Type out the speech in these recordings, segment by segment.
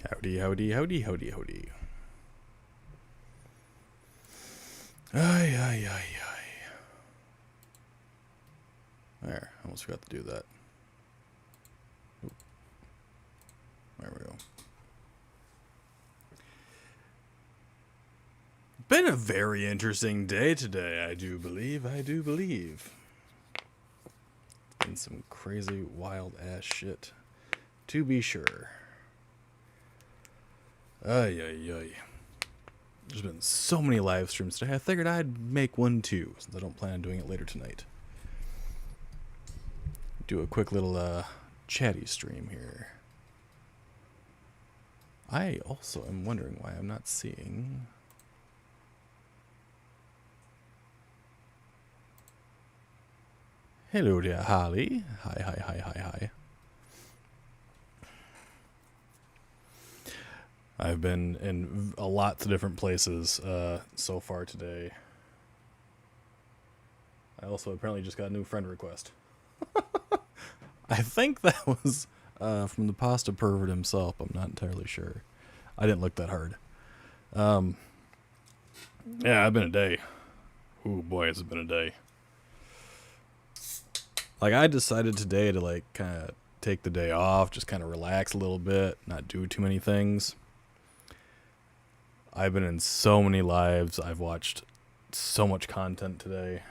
Howdy, howdy, howdy, howdy, howdy. Ay, ay, ay, ay. There, almost forgot to do that. Oop. There we go. Been a very interesting day today, I do believe. Been some crazy, wild-ass shit, to be sure. Ay, ay, ay. There's been so many live streams today, I figured I'd make one too, since I don't plan on doing it later tonight. Do a quick little, chatty stream here. I also am wondering why I'm not seeing... Hello there, Holly. Hi. I've been in a lot of different places so far today. I also apparently just got a new friend request. I think that was from the pasta pervert himself. I'm not entirely sure. I didn't look that hard. Yeah, I've been a day. Ooh, boy, has it been a day. Like, I decided today to, like, kind of take the day off, just kind of relax a little bit, not do too many things. I've been in so many lives. I've watched so much content today.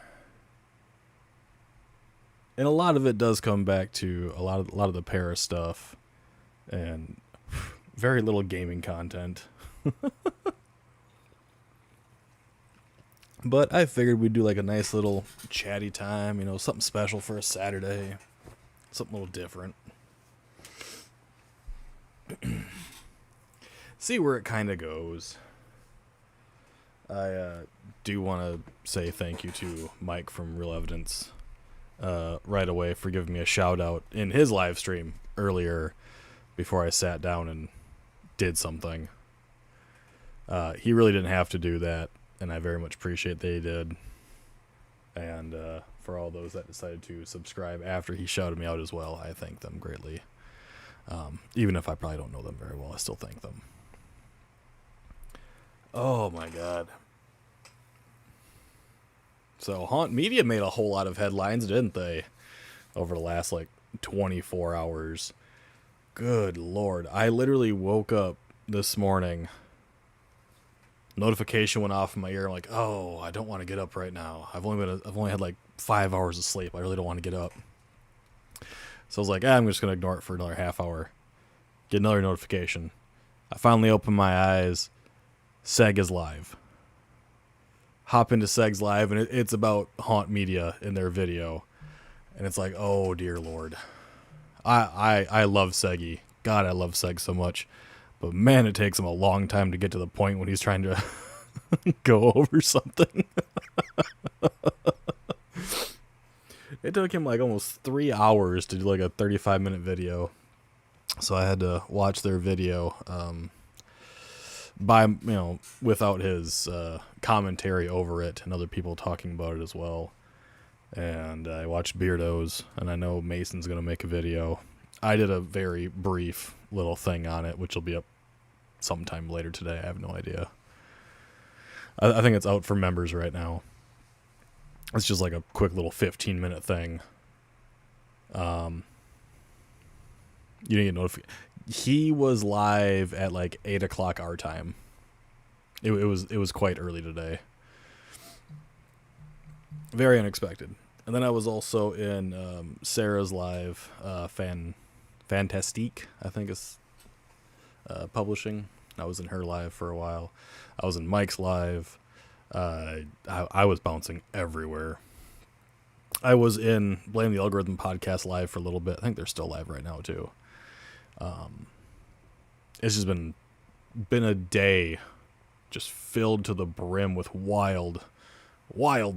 And a lot of it does come back to a lot of the Paris stuff and very little gaming content. But I figured we'd do like a nice little chatty time, you know, something special for a Saturday. Something a little different. See where it kind of goes. I do want to say thank you to Mike from Real Evidence right away for giving me a shout out in his live stream earlier before I sat down and did something. He really didn't have to do that, and I very much appreciate that he did. And for all those that decided to subscribe after he shouted me out as well, I thank them greatly. Even if I probably don't know them very well, I still thank them. Oh my god. So Haunt Media made a whole lot of headlines, didn't they? Over the last, like, 24 hours. Good lord. I literally woke up this morning. Notification went off in my ear. I'm like, oh, I don't want to get up right now. I've only had like 5 hours of sleep. I really don't want to get up. So I was like, I'm just going to ignore it for another half hour. Get another notification. I finally opened my eyes. Seg is live. Hop into Seg's live, and it's about Haunt Media in their video. And it's like, oh, dear Lord. I love Seggy. God, I love Seg so much. But man, it takes him a long time to get to the point when he's trying to go over something. It took him like almost 3 hours to do like a 35-minute video. So I had to watch their video without his commentary over it and other people talking about it as well. And I watched Beardo's, and I know Mason's going to make a video. I did a very brief little thing on it, which will be up sometime later today. I have no idea. I think it's out for members right now. It's just like a quick little 15-minute thing. You didn't get notified. He was live at like 8 o'clock our time. It was quite early today. Very unexpected. And then I was also in Sarah's live, Fantastique, I think is publishing. I was in her live for a while. I was in Mike's live. I was bouncing everywhere. I was in Blame the Algorithm podcast live for a little bit. I think they're still live right now too. It's just been a day just filled to the brim with wild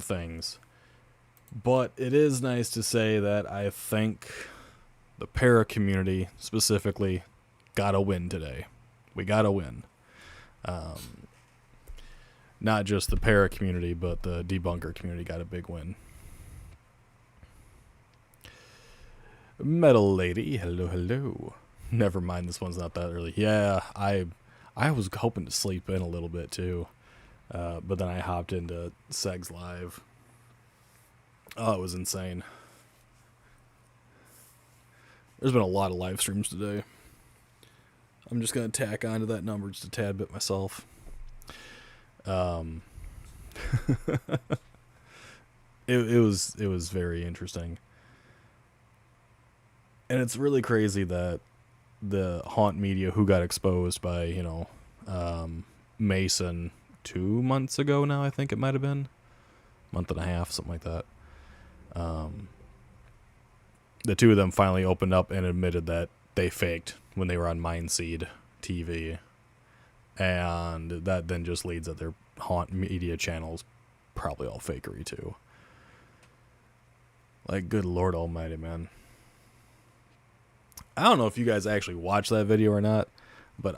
things. But it is nice to say that I think the para community specifically got a win today. We got a win. Not just the para community, but the debunker community got a big win. Metal Lady, hello. Never mind, this one's not that early. Yeah, I was hoping to sleep in a little bit too, but then I hopped into Segs Live. Oh, it was insane. There's been a lot of live streams today. I'm just gonna tack onto that number just a tad bit myself. It was very interesting, and it's really crazy that the haunt media who got exposed by Mason 2 months ago now, I think it might have been month and a half, something like that. The two of them finally opened up and admitted that they faked when they were on Mindseed TV, and that then just leads that their haunt media channels probably all fakery too. Like, good Lord Almighty, man. I don't know if you guys actually watched that video or not, but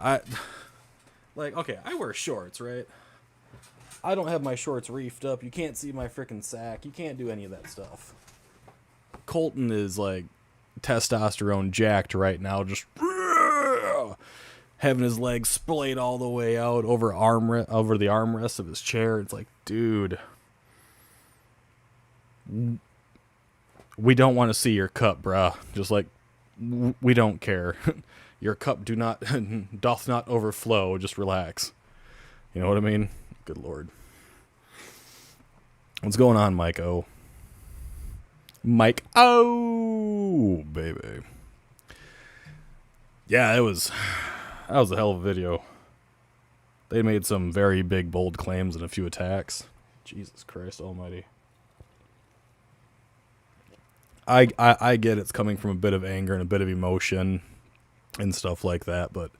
okay, I wear shorts, right? I don't have my shorts reefed up. You can't see my freaking sack. You can't do any of that stuff. Colton is like testosterone jacked right now, just having his legs splayed all the way out over the armrest of his chair. It's like, dude, we don't want to see your cup, bruh. Just like, we don't care. Your cup doth not overflow. Just relax. You know what I mean? Good Lord. What's going on, Mike O? Mike O, baby. Yeah, that was a hell of a video. They made some very big, bold claims and a few attacks. Jesus Christ Almighty. I get it's coming from a bit of anger and a bit of emotion and stuff like that, but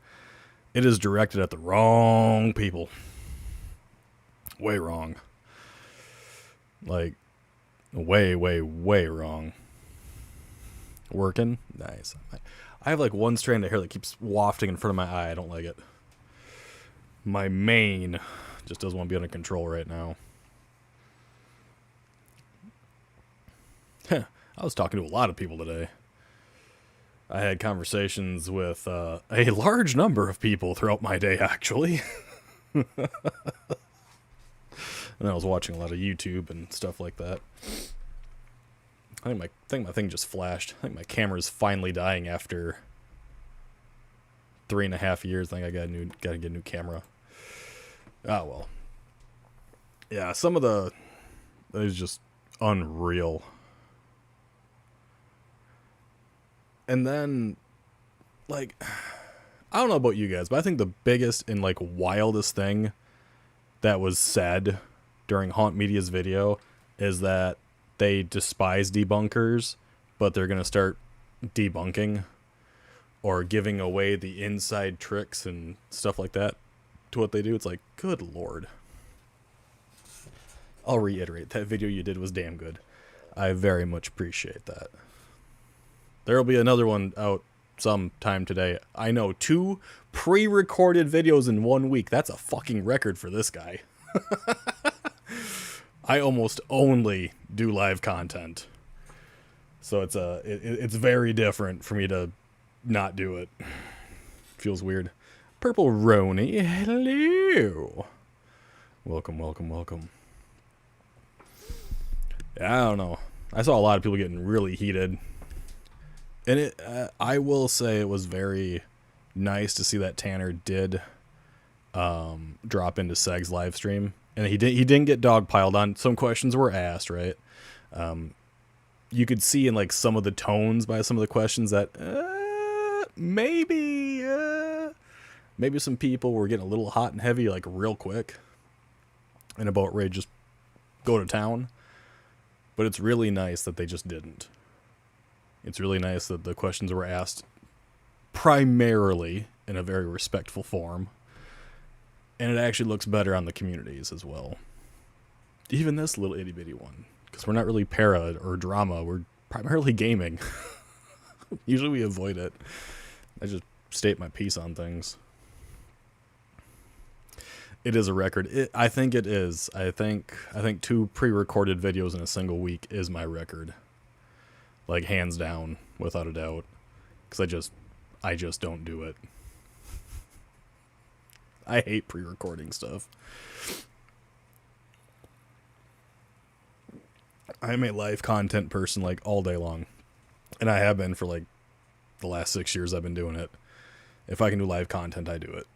it is directed at the wrong people. Way wrong. Like, way, way, way wrong. Working? Nice. I have like one strand of hair that keeps wafting in front of my eye. I don't like it. My mane just doesn't want to be under control right now. I was talking to a lot of people today. I had conversations with a large number of people throughout my day, actually. And I was watching a lot of YouTube and stuff like that. I think my thing just flashed. I think my camera's finally dying after 3.5 years. I think I gotta get a new camera. Ah, well. Yeah, some of it is just unreal. And then, like, I don't know about you guys, but I think the biggest and, like, wildest thing that was said during Haunt Media's video is that they despise debunkers, but they're going to start debunking or giving away the inside tricks and stuff like that to what they do. It's like, good Lord. I'll reiterate, that video you did was damn good. I very much appreciate that. There'll be another one out sometime today. I know, 2 pre-recorded videos in 1 week. That's a fucking record for this guy. I almost only do live content. So it's very different for me to not do it. Feels weird. Purple Roni, hello. Welcome, welcome, welcome. Yeah, I don't know. I saw a lot of people getting really heated. And I will say it was very nice to see that Tanner did drop into Seg's live stream. And he didn't get dogpiled on. Some questions were asked, right? You could see in like some of the tones by some of the questions that maybe some people were getting a little hot and heavy like real quick and about ready to just go to town. But it's really nice that they just didn't. It's really nice that the questions were asked primarily in a very respectful form. And it actually looks better on the communities as well. Even this little itty bitty one. Because we're not really para or drama. We're primarily gaming. Usually we avoid it. I just state my piece on things. It is a record. I think it is. I think 2 pre-recorded videos in a single week is my record. Like, hands down, without a doubt. Because I just don't do it. I hate pre-recording stuff. I'm a live content person like all day long. And I have been for like the last 6 years I've been doing it. If I can do live content, I do it.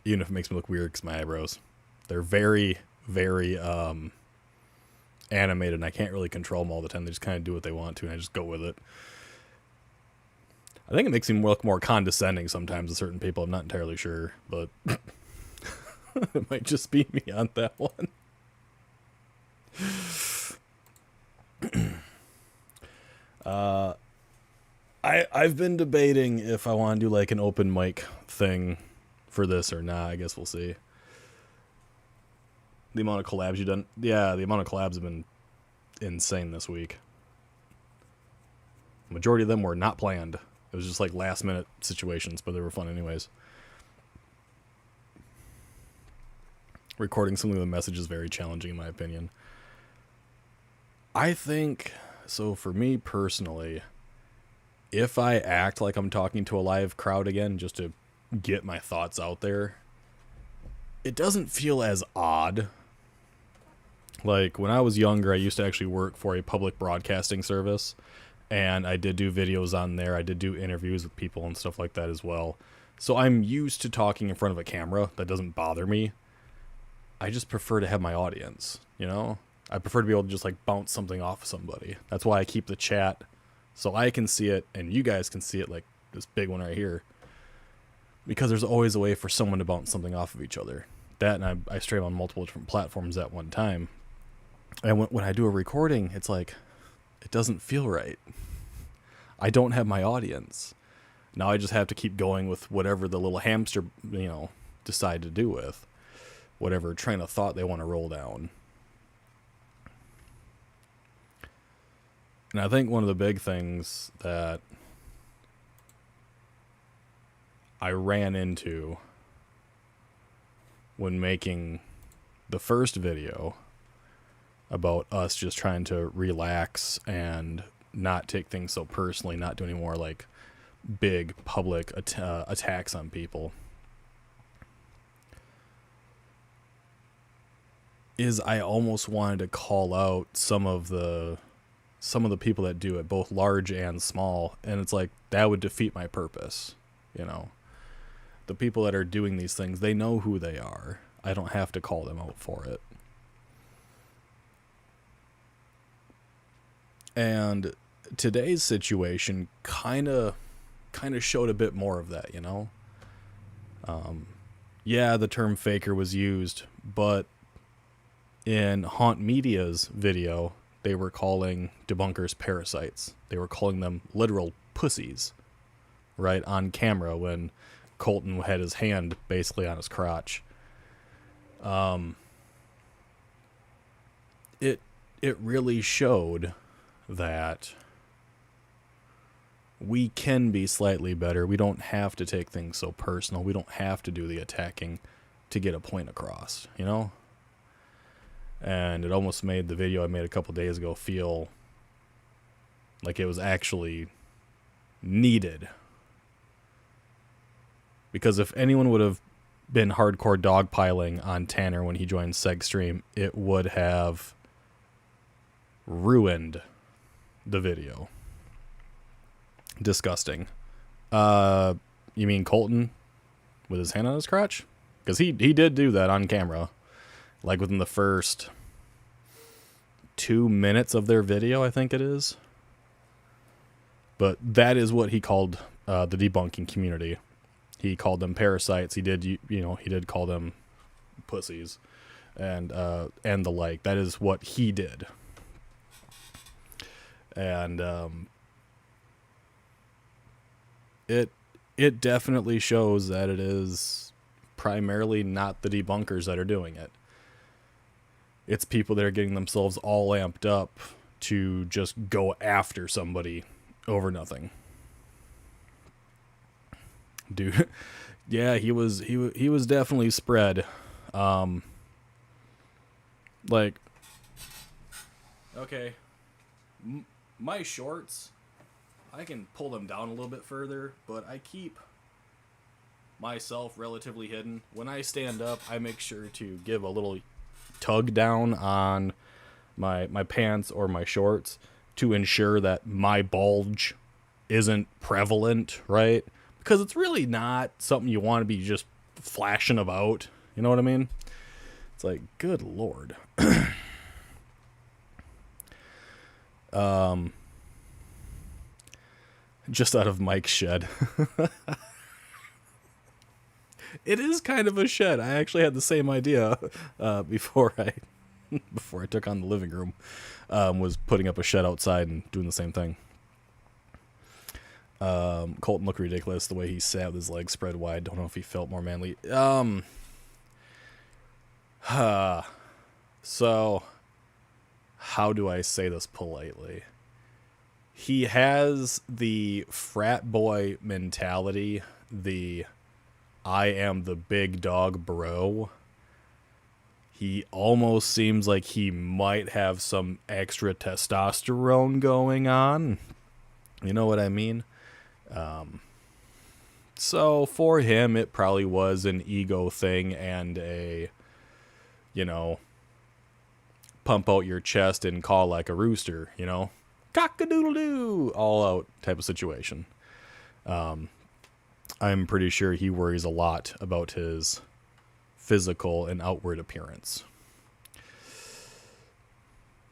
Even if it makes me look weird because my eyebrows. They're very, very animated, and I can't really control them all the time. They just kind of do what they want to, and I just go with it. I think it makes me look more condescending sometimes to certain people. I'm not entirely sure, but it might just be me on that one. I've been debating if I want to do like an open mic thing for this or not. I guess we'll see. The amount of collabs you've done. Yeah, the amount of collabs have been insane this week. The majority of them were not planned. It was just like last minute situations, but they were fun anyways. Recording something with a message is very challenging in my opinion. I think, so for me personally, if I act like I'm talking to a live crowd again just to get my thoughts out there, it doesn't feel as odd. Like, when I was younger, I used to actually work for a public broadcasting service, and I did do videos on there. I did do interviews with people and stuff like that as well. So I'm used to talking in front of a camera. That doesn't bother me. I just prefer to have my audience, you know? I prefer to be able to just, like, bounce something off of somebody. That's why I keep the chat, so I can see it, and you guys can see it, like this big one right here. Because there's always a way for someone to bounce something off of each other. That, and I stream on multiple different platforms at one time. And when I do a recording, it's like, it doesn't feel right. I don't have my audience. Now I just have to keep going with whatever the little hamster, decide to do with. Whatever train of thought they want to roll down. And I think one of the big things that I ran into when making the first video about us just trying to relax and not take things so personally, not do any more like big public attacks on people, is I almost wanted to call out some of the people that do it, both large and small, and it's like that would defeat my purpose, The people that are doing these things, they know who they are. I don't have to call them out for it. And today's situation kind of showed a bit more of that, Yeah, the term faker was used, but in Haunt Media's video, they were calling debunkers parasites. They were calling them literal pussies, right, on camera when Colton had his hand basically on his crotch. It really showed that we can be slightly better. We don't have to take things so personal. We don't have to do the attacking to get a point across, And it almost made the video I made a couple days ago feel like it was actually needed. Because if anyone would have been hardcore dogpiling on Tanner when he joined Segstream, it would have ruined the video. Disgusting. You mean Colton with his hand on his crotch? Because he did do that on camera. Like within the first 2 minutes of their video, I think it is. But that is what he called the debunking community. He called them parasites. He did, he did call them pussies, and the like. That is what he did. And it definitely shows that it is primarily not the debunkers that are doing it. It's people that are getting themselves all amped up to just go after somebody over nothing. Dude, yeah, he was definitely spread. Like, okay, my shorts I can pull them down a little bit further, but I keep myself relatively hidden. When I stand up, I make sure to give a little tug down on my pants or my shorts to ensure that my bulge isn't prevalent, right? Because it's really not something you want to be just flashing about. You know what I mean? It's like, good Lord. Just out of Mike's shed. It is kind of a shed. I actually had the same idea before I took on the living room. Was putting up a shed outside and doing the same thing. Colton looked ridiculous the way he sat with his legs spread wide. Don't know if he felt more manly. So, how do I say this politely? He has the frat boy mentality, the I am the big dog bro. He almost seems like he might have some extra testosterone going on. You know what I mean? So for him, it probably was an ego thing and a, pump out your chest and call like a rooster, cock-a-doodle-doo, all out type of situation. I'm pretty sure he worries a lot about his physical and outward appearance.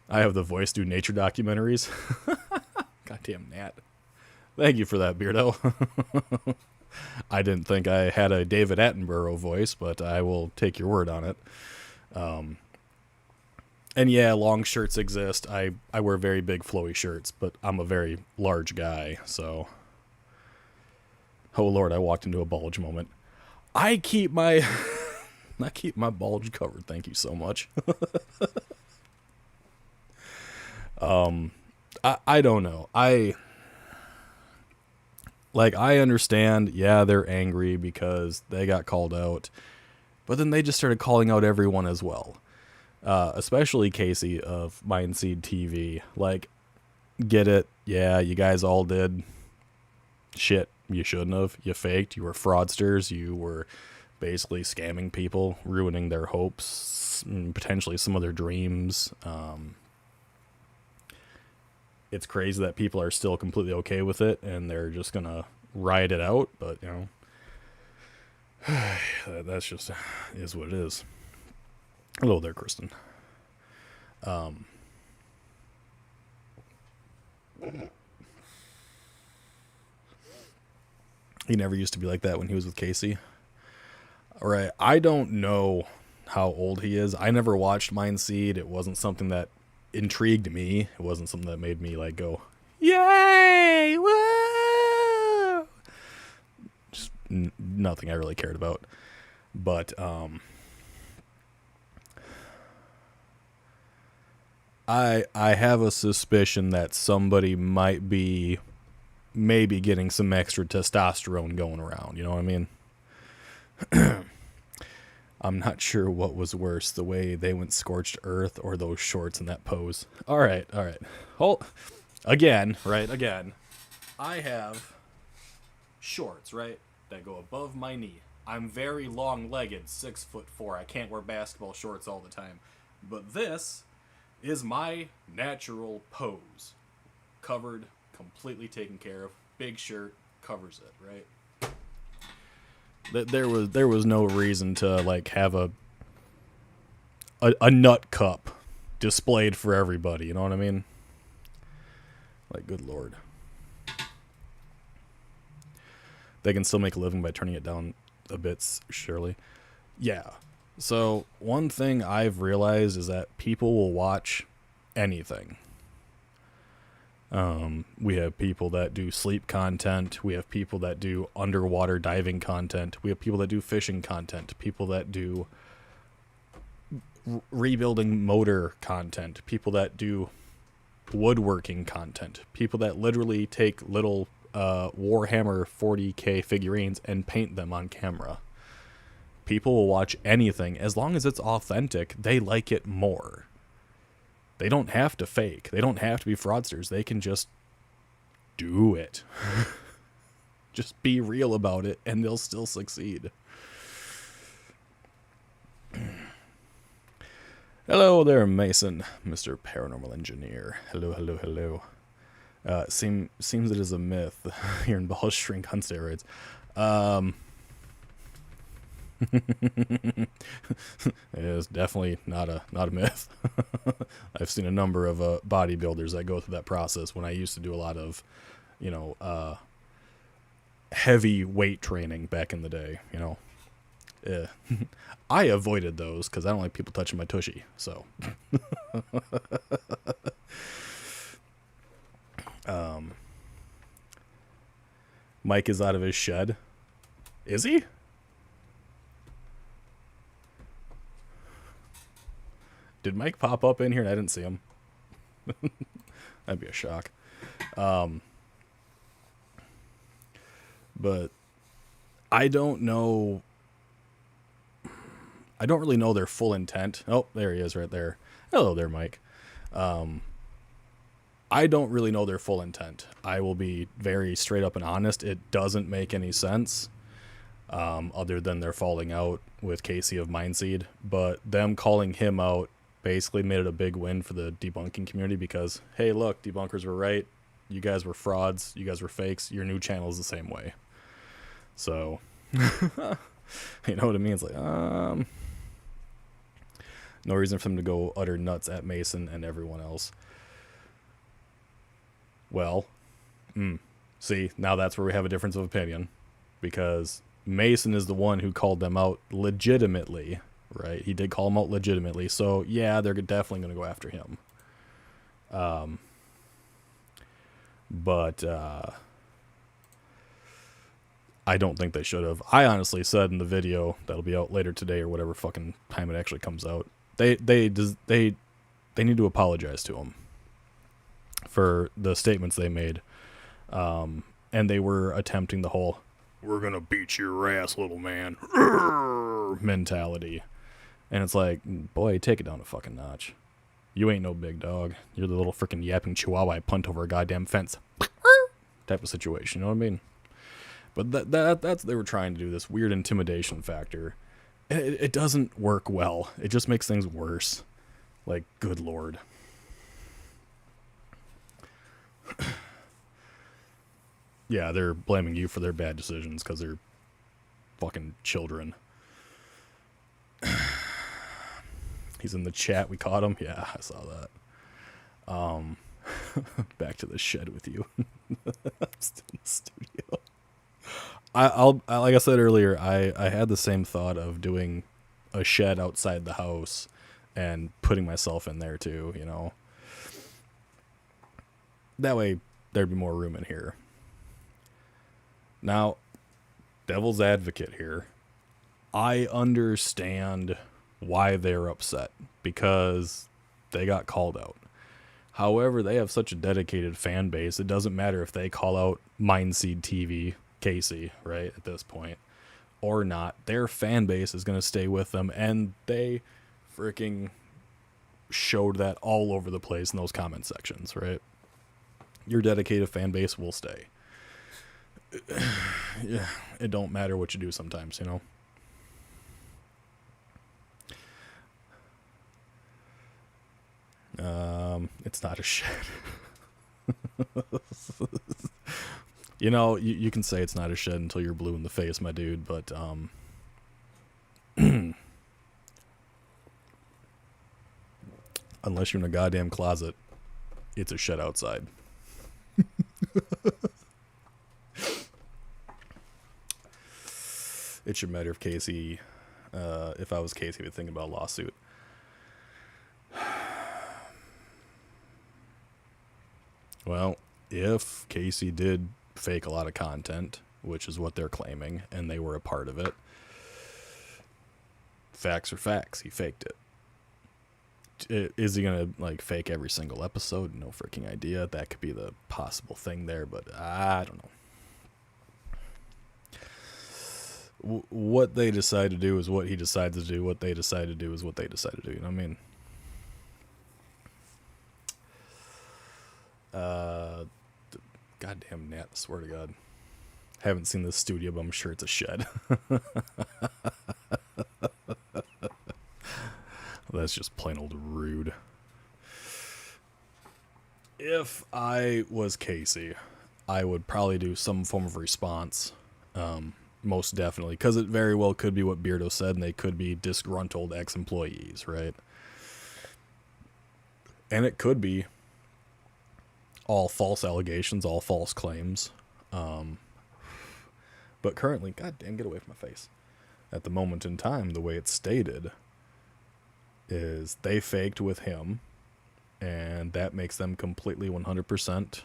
I have the voice do nature documentaries. Goddamn Nat. Thank you for that, Beardo. I didn't think I had a David Attenborough voice, but I will take your word on it. And yeah, long shirts exist. I wear very big flowy shirts, but I'm a very large guy, so... Oh Lord, I walked into a bulge moment. I keep my bulge covered, thank you so much. I don't know. I understand, yeah, they're angry because they got called out, but then they just started calling out everyone as well. Especially Casey of Mindseed TV. Like, get it, yeah, you guys all did shit you shouldn't have. You faked, you were fraudsters, you were basically scamming people, ruining their hopes, and potentially some of their dreams. It's crazy that people are still completely okay with it and they're just gonna ride it out, but that's just is what it is. Hello there, Kristen. He never used to be like that when he was with Casey. All right, I don't know how old he is. I never watched Mindseed. It wasn't something that intrigued me. It wasn't something that made me like go, yay, woo! Just nothing I really cared about. But I have a suspicion that somebody might be maybe getting some extra testosterone going around. You know what I mean? I'm not sure what was worse, the way they went scorched earth or those shorts in that pose. All right. Hold again. I have shorts, right, that go above my knee. I'm very long-legged, 6'4". I can't wear basketball shorts all the time. But this is my natural pose. Covered, completely taken care of. Big shirt covers it, right? There was no reason to like have a nut cup displayed for everybody, you know what I mean? Like, good Lord. They can still make a living by turning it down a bit, surely. Yeah. So, one thing I've realized is that people will watch anything. We have people that do sleep content. We have people that do underwater diving content. We have people that do fishing content. People that do rebuilding motor content. People that do woodworking content. People that literally take little Warhammer 40K figurines and paint them on camera. People will watch anything. As long as it's authentic, they like it more. They don't have to fake. They don't have to be fraudsters. They can just do it. Just be real about it, and they'll still succeed. Hello there, Mason, Mr. Paranormal Engineer. Hello, hello, hello. Seems it is a myth here in Ball Shrink on steroids. It is definitely not a myth. I've seen a number of bodybuilders that go through that process when I used to do a lot of, heavy weight training back in the day, I avoided those because I don't like people touching my tushy, so. Mike is out of his shed. Is he? Did Mike pop up in here and I didn't see him? That'd be a shock. But I don't know. I don't really know their full intent. Oh, there he is right there. Hello there, Mike. I don't really know their full intent. I will be very straight up and honest. It doesn't make any sense, other than they're falling out with Casey of Mindseed. But them calling him out basically made it a big win for the debunking community because, hey, look, debunkers were right. You guys were frauds. You guys were fakes. Your new channel is the same way. So, you know what I mean? It's like, no reason for them to go utter nuts at Mason and everyone else. Well, see, now that's where we have a difference of opinion, because Mason is the one who called them out legitimately, right? He did call them out legitimately, so yeah, they're definitely going to go after him. But I don't think they should have. I honestly said in the video that'll be out later today or whatever fucking time it actually comes out, they need to apologize to him for the statements they made. And they were attempting the whole, we're going to beat your ass, little man, mentality. And it's like, boy, take it down a fucking notch. You ain't no big dog. You're the little freaking yapping chihuahua I punt over a goddamn fence type of situation, you know what I mean? But that's, they were trying to do this weird intimidation factor. It doesn't work well. It just makes things worse. Like, good lord. Yeah, they're blaming you for their bad decisions because they're fucking children. He's in the chat. We caught him. Yeah, I saw that. Back to the shed with you. I'm still in the studio. I'll like I said earlier, I had the same thought of doing a shed outside the house and putting myself in there too, you know. That way there'd be more room in here. Now, devil's advocate here. I understand why they're upset because they got called out. However, they have such a dedicated fan base, it doesn't matter if they call out Mindseed TV, Casey, right, at this point, or not. Their fan base is going to stay with them, and they freaking showed that all over the place in those comment sections, right? Your dedicated fan base will stay. Yeah, it don't matter what you do sometimes, you know? It's not a shed. You know, you can say it's not a shed until you're blue in the face, my dude, but, unless you're in a goddamn closet, it's a shed outside. It should matter if Casey, if I was Casey, would think about a lawsuit. Well, if Casey did fake a lot of content, which is what they're claiming, and they were a part of it, facts are facts. He faked it. Is he gonna like fake every single episode? No freaking idea. That could be the possible thing there, but I don't know. What they decide to do is what he decides to do. What they decide to do is what they decide to do. You know what I mean? Goddamn gnat, I swear to God. Haven't seen this studio, but I'm sure it's a shed. That's just plain old rude. If I was Casey, I would probably do some form of response. Most definitely. Because it very well could be what Beardo said, and they could be disgruntled ex-employees, right? And it could be all false allegations, all false claims. But currently, goddamn, get away from my face. At the moment in time, the way it's stated is they faked with him, and that makes them completely 100%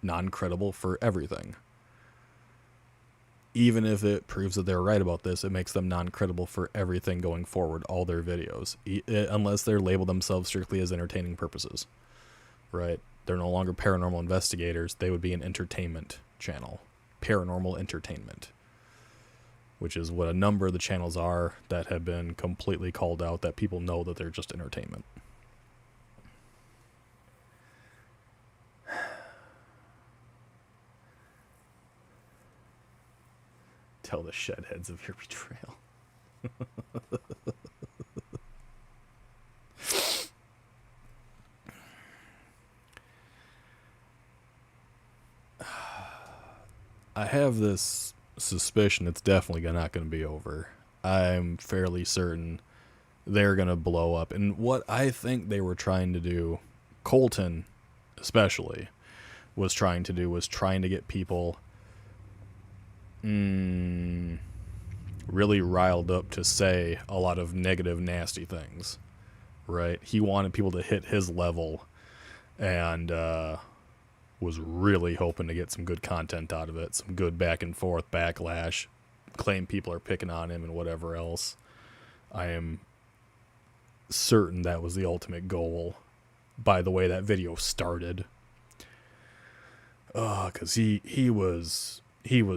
non-credible for everything. Even if it proves that they're right about this, it makes them non-credible for everything going forward, all their videos, unless they're labeled themselves strictly as entertaining purposes, right? They're no longer paranormal investigators. They would be an entertainment channel, paranormal entertainment, which is what a number of the channels are that have been completely called out, that people know that they're just entertainment. Tell the shedheads of your betrayal. I have this suspicion it's definitely not going to be over. I'm fairly certain they're going to blow up. And what I think they were trying to do, Colton especially, was trying to get people really riled up to say a lot of negative, nasty things, right? He wanted people to hit his level, and was really hoping to get some good content out of it, some good back and forth backlash, claim people are picking on him and whatever else. I am certain that was the ultimate goal by the way that video started. Because he was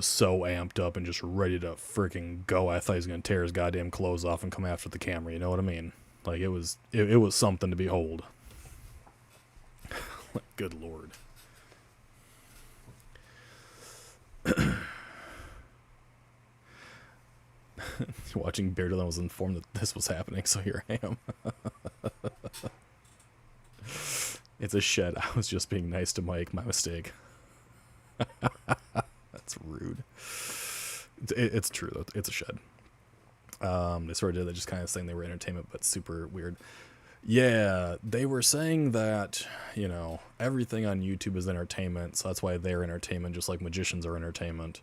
so amped up and just ready to freaking go. I thought he was going to tear his goddamn clothes off and come after the camera, you know what I mean? Like, it was something to behold. Good lord. Watching Beardo, I was informed that this was happening, so here I am. It's a shed. I was just being nice to Mike. My mistake. That's rude. It's true, though. It's a shed. They sort of did that, just kind of saying they were entertainment, but super weird. Yeah, they were saying that, you know, everything on YouTube is entertainment, so that's why they're entertainment, just like magicians are entertainment.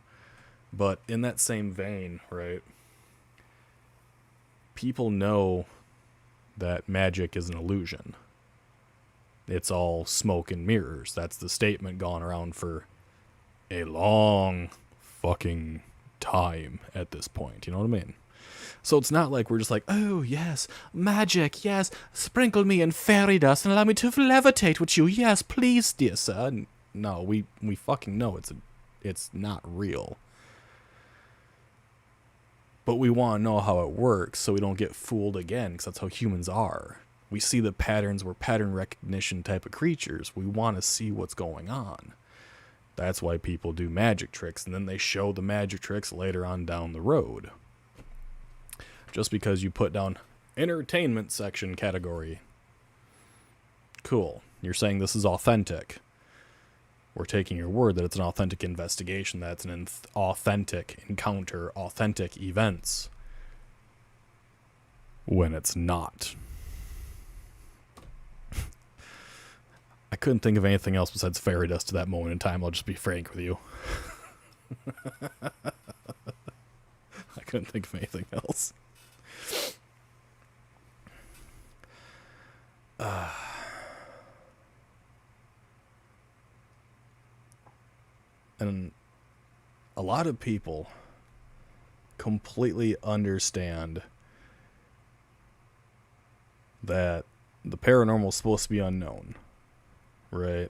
But in that same vein, right, people know that magic is an illusion. It's all smoke and mirrors. That's the statement gone around for a long fucking time at this point. You know what I mean? So it's not like we're just like, oh, yes, magic, yes, sprinkle me in fairy dust and allow me to levitate with you. Yes, please, dear sir. No, we fucking know it's not real. But we want to know how it works so we don't get fooled again, because that's how humans are. We see the patterns. We're pattern recognition type of creatures. We want to see what's going on. That's why people do magic tricks, and then they show the magic tricks later on down the road. Just because you put down entertainment section category. Cool. You're saying this is authentic. We're taking your word that it's an authentic investigation, that's an authentic encounter, authentic events. When it's not. I couldn't think of anything else besides fairy dust to that moment in time. I'll just be frank with you. I couldn't think of anything else. And a lot of people completely understand that the paranormal is supposed to be unknown, right?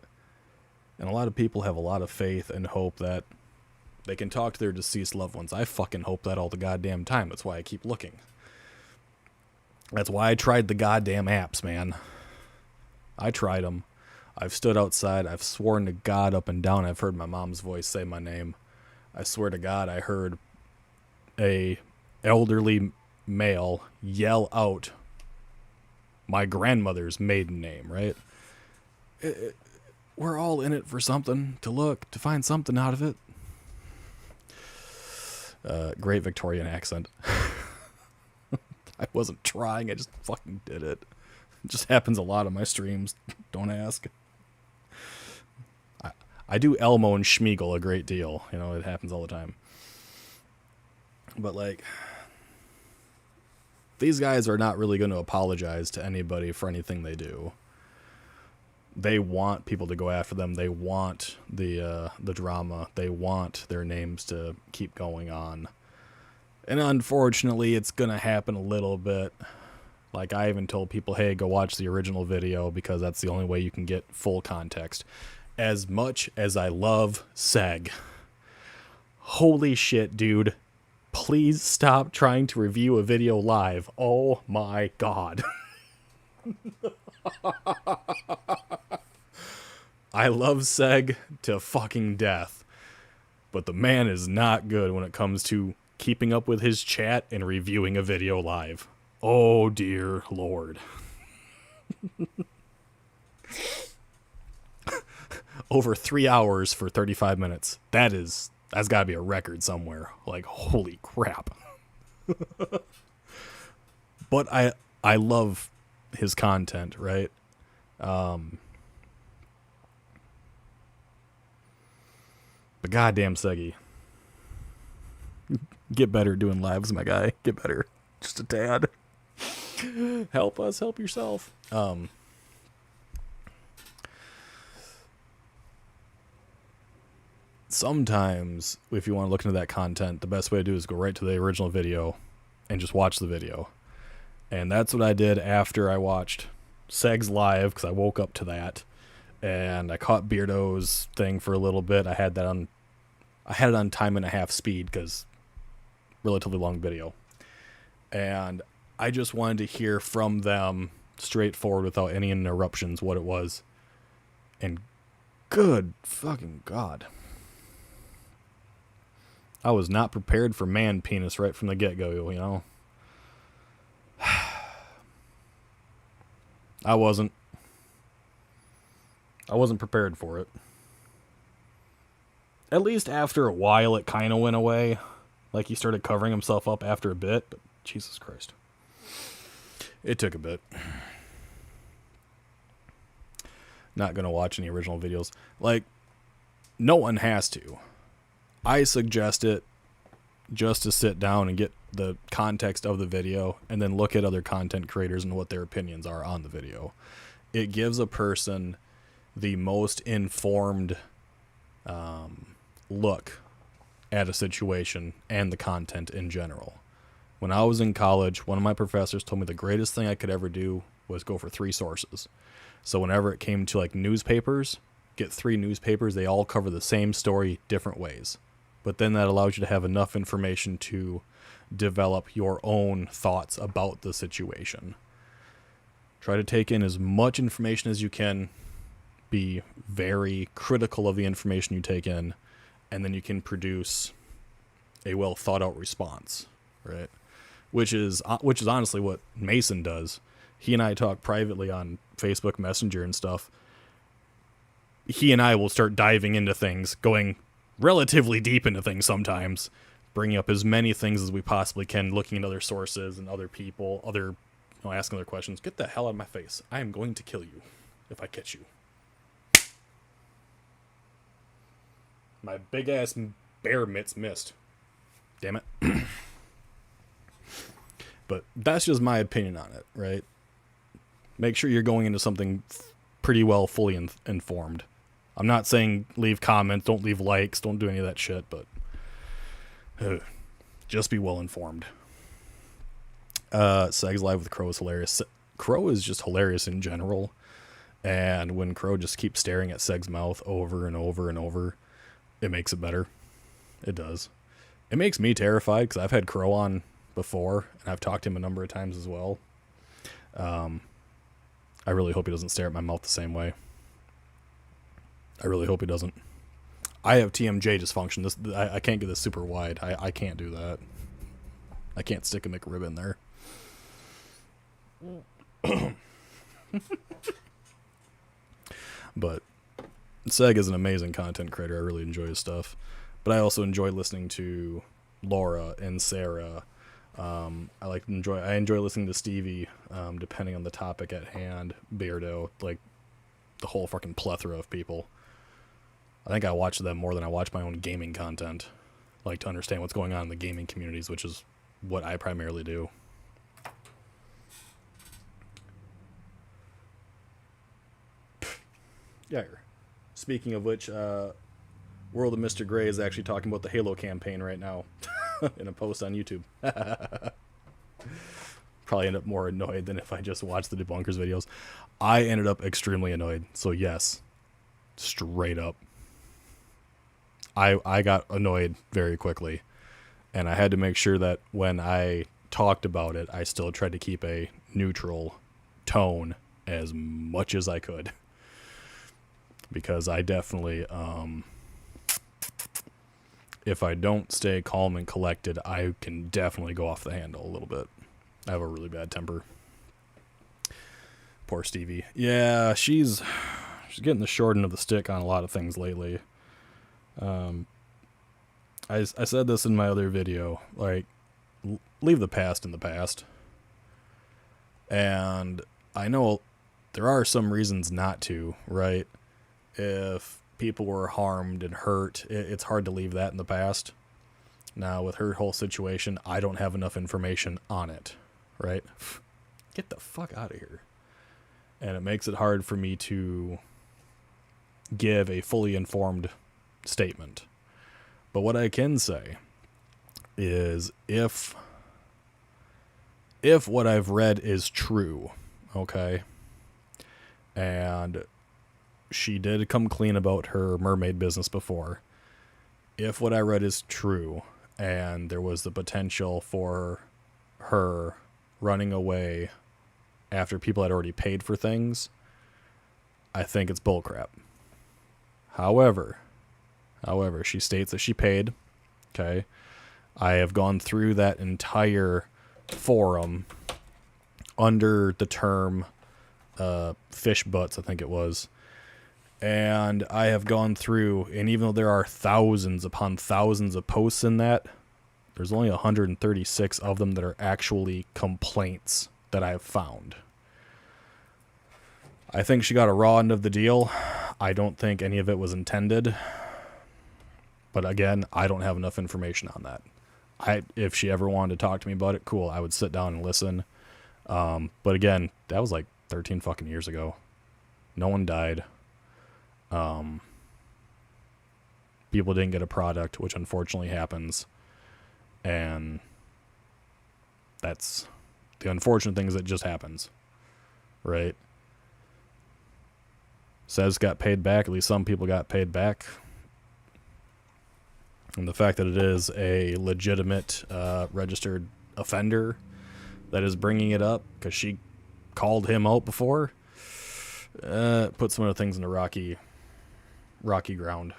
And a lot of people have a lot of faith and hope that they can talk to their deceased loved ones. I fucking hope that all the goddamn time. That's why I keep looking. That's why I tried the goddamn apps, man. I tried them. I've stood outside. I've sworn to God up and down. I've heard my mom's voice say my name. I swear to God, I heard a elderly male yell out my grandmother's maiden name, right? We're all in it for something, to find something out of it. Great Victorian accent. I wasn't trying, I just fucking did it. It just happens a lot on my streams, don't ask. I do Elmo and Schmeagol a great deal, you know, it happens all the time. But like, these guys are not really going to apologize to anybody for anything they do. They want people to go after them. They want the drama. They want their names to keep going on. And unfortunately, it's going to happen a little bit. Like, I even told people, hey, go watch the original video because that's the only way you can get full context. As much as I love Seg, holy shit, dude. Please stop trying to review a video live. Oh my God. I love Seg to fucking death, but the man is not good when it comes to keeping up with his chat and reviewing a video live. Oh dear Lord. Over 3 hours for 35 minutes. That's gotta be a record somewhere. Like, holy crap. But I love his content, right? But goddamn Seggy. Get better doing lives, my guy. Get better. Just a tad. Help us, help yourself. Sometimes, if you want to look into that content, the best way to do is go right to the original video and just watch the video. And that's what I did after I watched Seg's live, because I woke up to that. And I caught Beardo's thing for a little bit. I had it on 1.5 speed, because relatively long video. And I just wanted to hear from them straightforward without any interruptions what it was. And good fucking God. I was not prepared for man penis right from the get-go, you know? I wasn't prepared for it. At least after a while it kind of went away. Like, he started covering himself up after a bit, but Jesus Christ. It took a bit. Not gonna watch any original videos. Like, no one has to. I suggest it just to sit down and get the context of the video and then look at other content creators and what their opinions are on the video. It gives a person the most informed look at a situation and the content in general. When I was in college, one of my professors told me the greatest thing I could ever do was go for 3 sources. So whenever it came to like newspapers, get 3 newspapers, they all cover the same story different ways. But then that allows you to have enough information to develop your own thoughts about the situation. Try to take in as much information as you can. Be very critical of the information you take in, and then you can produce a well thought out response, right? Which is honestly what Mason does. He and I talk privately on Facebook Messenger and stuff. He and I will start diving into things, going relatively deep into things sometimes, bringing up as many things as we possibly can, looking at other sources and other people, asking other questions. Get the hell out of my face. I am going to kill you if I catch you. My big ass bear mitts missed. Damn it. But that's just my opinion on it, right? Make sure you're going into something pretty well fully informed. I'm not saying leave comments, don't leave likes, don't do any of that shit, but just be well informed. Seg's live with Crow is hilarious. Crow is just hilarious in general, and when Crow just keeps staring at Seg's mouth over and over and over, it makes it better. It does. It makes me terrified because I've had Crow on before, and I've talked to him a number of times as well. I really hope he doesn't stare at my mouth the same way. I really hope he doesn't. I have TMJ dysfunction. I can't get this super wide. I can't do that. I can't stick a McRib in there. But Seg is an amazing content creator. I really enjoy his stuff. But I also enjoy listening to Laura and Sarah. I enjoy listening to Stevie, depending on the topic at hand. Beardo, like the whole fucking plethora of people. I think I watch them more than I watch my own gaming content. Like to understand what's going on in the gaming communities, which is what I primarily do. Yeah. Speaking of which, World of Mr. Gray is actually talking about the Halo campaign right now in a post on YouTube. Probably end up more annoyed than if I just watched the Debunkers videos. I ended up extremely annoyed. So yes, straight up. I got annoyed very quickly. And I had to make sure that when I talked about it, I still tried to keep a neutral tone as much as I could. Because I definitely, if I don't stay calm and collected, I can definitely go off the handle a little bit. I have a really bad temper. Poor Stevie. Yeah, she's getting the short end of the stick on a lot of things lately. I said this in my other video, like, leave the past in the past. And I know there are some reasons not to, right? If people were harmed and hurt, it's hard to leave that in the past. Now, with her whole situation, I don't have enough information on it, right? Get the fuck out of here. And it makes it hard for me to give a fully informed statement. But what I can say is if what I've read is true, okay, and she did come clean about her mermaid business before, if what I read is true and there was the potential for her running away after people had already paid for things, I think it's bullcrap. However, she states that she paid. Okay. I have gone through that entire forum under the term fish butts, I think it was. And I have gone through, and even though there are thousands upon thousands of posts in that, there's only 136 of them that are actually complaints that I have found. I think she got a raw end of the deal. I don't think any of it was intended. But again, I don't have enough information on that. If she ever wanted to talk to me about it, cool, I would sit down and listen. But again, that was like 13 fucking years ago. No one died. People didn't get a product, which unfortunately happens. And that's the unfortunate thing, is it just happens. Right? Says got paid back. At least some people got paid back. And the fact that it is a legitimate registered offender that is bringing it up because she called him out before, put some of the things into rocky ground.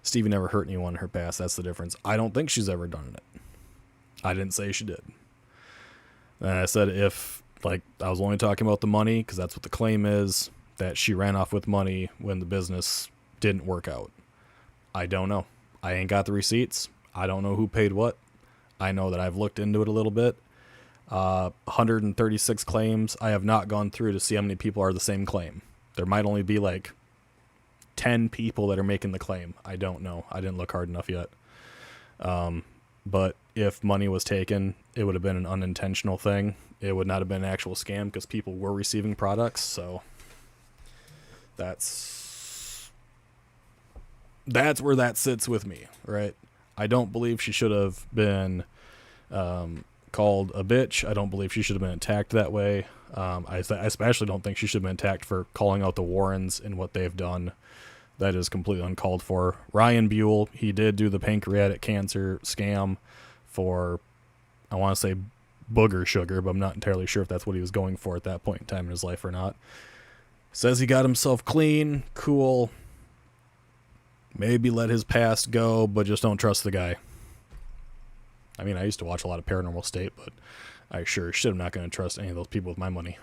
Stevie never hurt anyone in her past. That's the difference. I don't think she's ever done it. I didn't say she did. And I said I was only talking about the money because that's what the claim is, that she ran off with money when the business didn't work out. I don't know. I ain't got the receipts. I don't know who paid what. I know that I've looked into it a little bit. 136 claims. I have not gone through to see how many people are the same claim. There might only be like 10 people that are making the claim. I don't know. I didn't look hard enough yet. But if money was taken, it would have been an unintentional thing. It would not have been an actual scam because people were receiving products. So that's where that sits with me, right? I don't believe she should have been called a bitch. I don't believe she should have been attacked that way. I especially don't think she should have been attacked for calling out the Warrens and what they've done. That is completely uncalled for. Ryan Buell, he did do the pancreatic cancer scam for, I want to say booger sugar, but I'm not entirely sure if that's what he was going for at that point in time in his life or not. Says he got himself clean. Cool. Maybe let his past go, but just don't trust the guy. I mean, I used to watch a lot of Paranormal State, but I sure as shit am not going to trust any of those people with my money.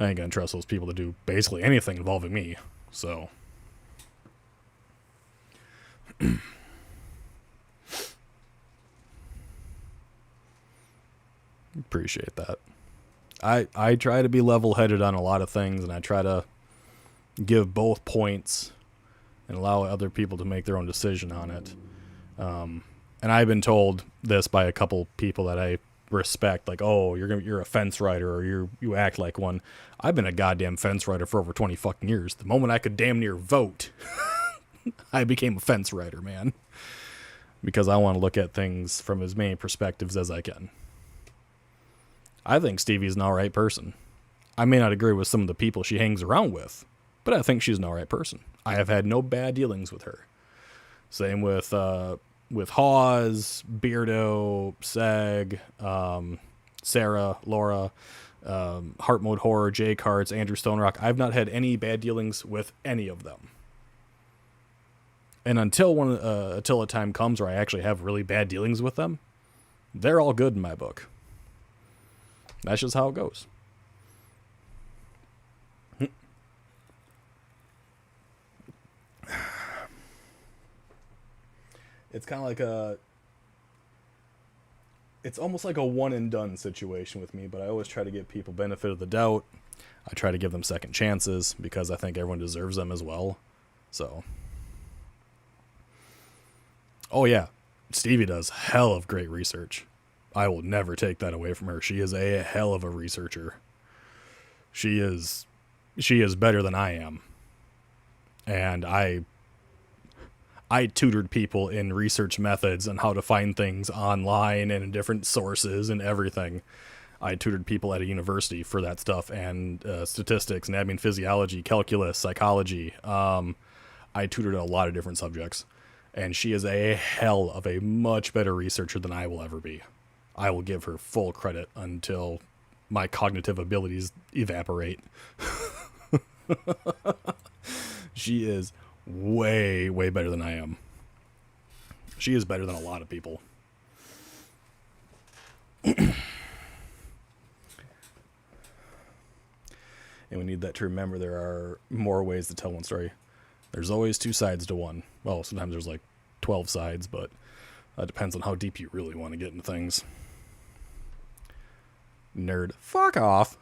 I ain't going to trust those people to do basically anything involving me. So... appreciate that. I try to be level-headed on a lot of things, and I try to give both points and allow other people to make their own decision on it. And I've been told this by a couple people that I respect, like, oh, you're a fence rider, or you act like one. I've been a goddamn fence rider for over 20 fucking years. The moment I could damn near vote, I became a fence rider, man. Because I want to look at things from as many perspectives as I can. I think Stevie's an alright person. I may not agree with some of the people she hangs around with, but I think she's an alright person. I have had no bad dealings with her. Same with Hawes, Beardo, Seg, Sarah, Laura, Heart Mode Horror, Jay Carts, Andrew Stonerock. I've not had any bad dealings with any of them. And until a time comes where I actually have really bad dealings with them, they're all good in my book. That's just how it goes. It's kind of like it's almost like a one and done situation with me, but I always try to give people benefit of the doubt. I try to give them second chances because I think everyone deserves them as well. So, oh yeah, Stevie does hell of great research. I will never take that away from her. She is a hell of a researcher. She is better than I am. And I tutored people in research methods and how to find things online and in different sources and everything. I tutored people at a university for that stuff, and statistics, anatomy and physiology, calculus, psychology. I tutored a lot of different subjects. And she is a hell of a much better researcher than I will ever be. I will give her full credit until my cognitive abilities evaporate. She is way, way better than I am. She is better than a lot of people. And we need that to remember there are more ways to tell one story. There's always two sides to one. Well, sometimes there's like 12 sides, but that depends on how deep you really want to get into things. Nerd. Fuck off.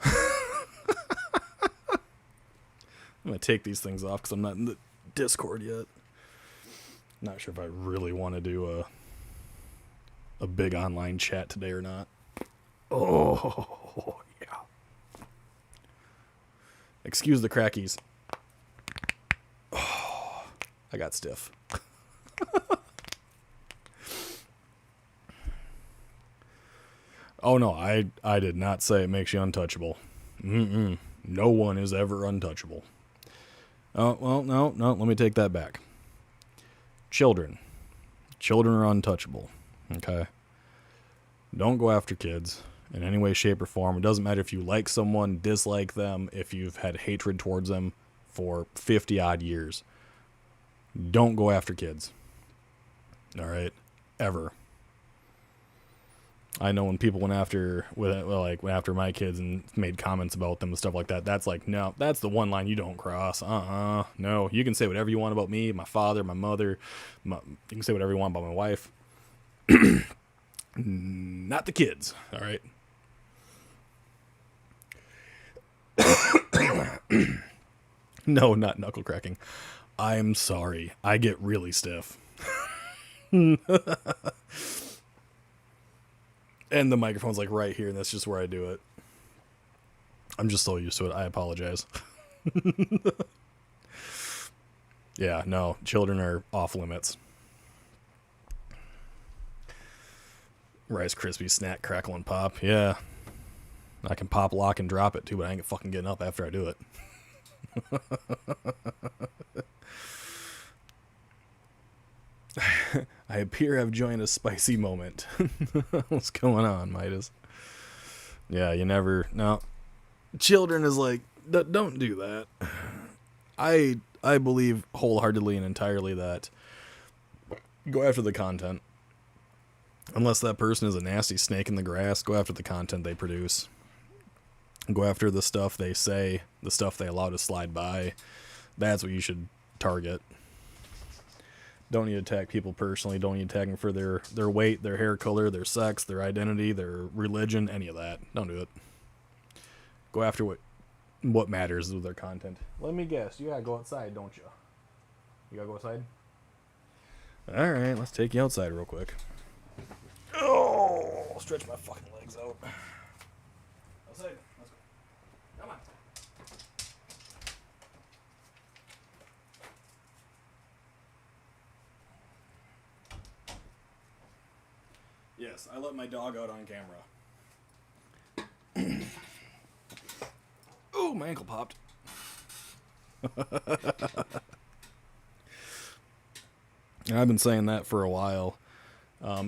I'm going to take these things off because I'm not in the Discord yet. Not sure if I really want to do a big online chat today or not. Oh, yeah. Excuse the crackies. Oh, I got stiff. Oh, no, I did not say it makes you untouchable. No one is ever untouchable. Oh, well, no, let me take that back. Children. Children are untouchable, okay? Don't go after kids in any way, shape, or form. It doesn't matter if you like someone, dislike them, if you've had hatred towards them for 50-odd years. Don't go after kids. All right? Ever. I know when people went after my kids and made comments about them and stuff like that, that's like, no, that's the one line you don't cross. No, you can say whatever you want about me, my father, my mother, you can say whatever you want about my wife. Not the kids, all right? No, not knuckle cracking. I'm sorry. I get really stiff. And the microphone's like right here, and that's just where I do it. I'm just so used to it. I apologize. Yeah, no, children are off limits. Rice Krispies snack, crackle, and pop. Yeah. I can pop, lock, and drop it too, but I ain't fucking getting up after I do it. I appear I've joined a spicy moment. What's going on, Midas? Yeah, you never... No. Children is like... Don't do that. I believe wholeheartedly and entirely that go after the content. Unless that person is a nasty snake in the grass, go after the content they produce. Go after the stuff they say, the stuff they allow to slide by. That's what you should target. Don't need to attack people personally. Don't need to attack them for their weight, their hair color, their sex, their identity, their religion, any of that. Don't do it. Go after what matters with their content. Let me guess. You gotta go outside, don't you? You gotta go outside? Alright, let's take you outside real quick. Oh, stretch my fucking legs out. Outside. Let's go. Come on. Yes, I let my dog out on camera. Oh, my ankle popped. And I've been saying that for a while.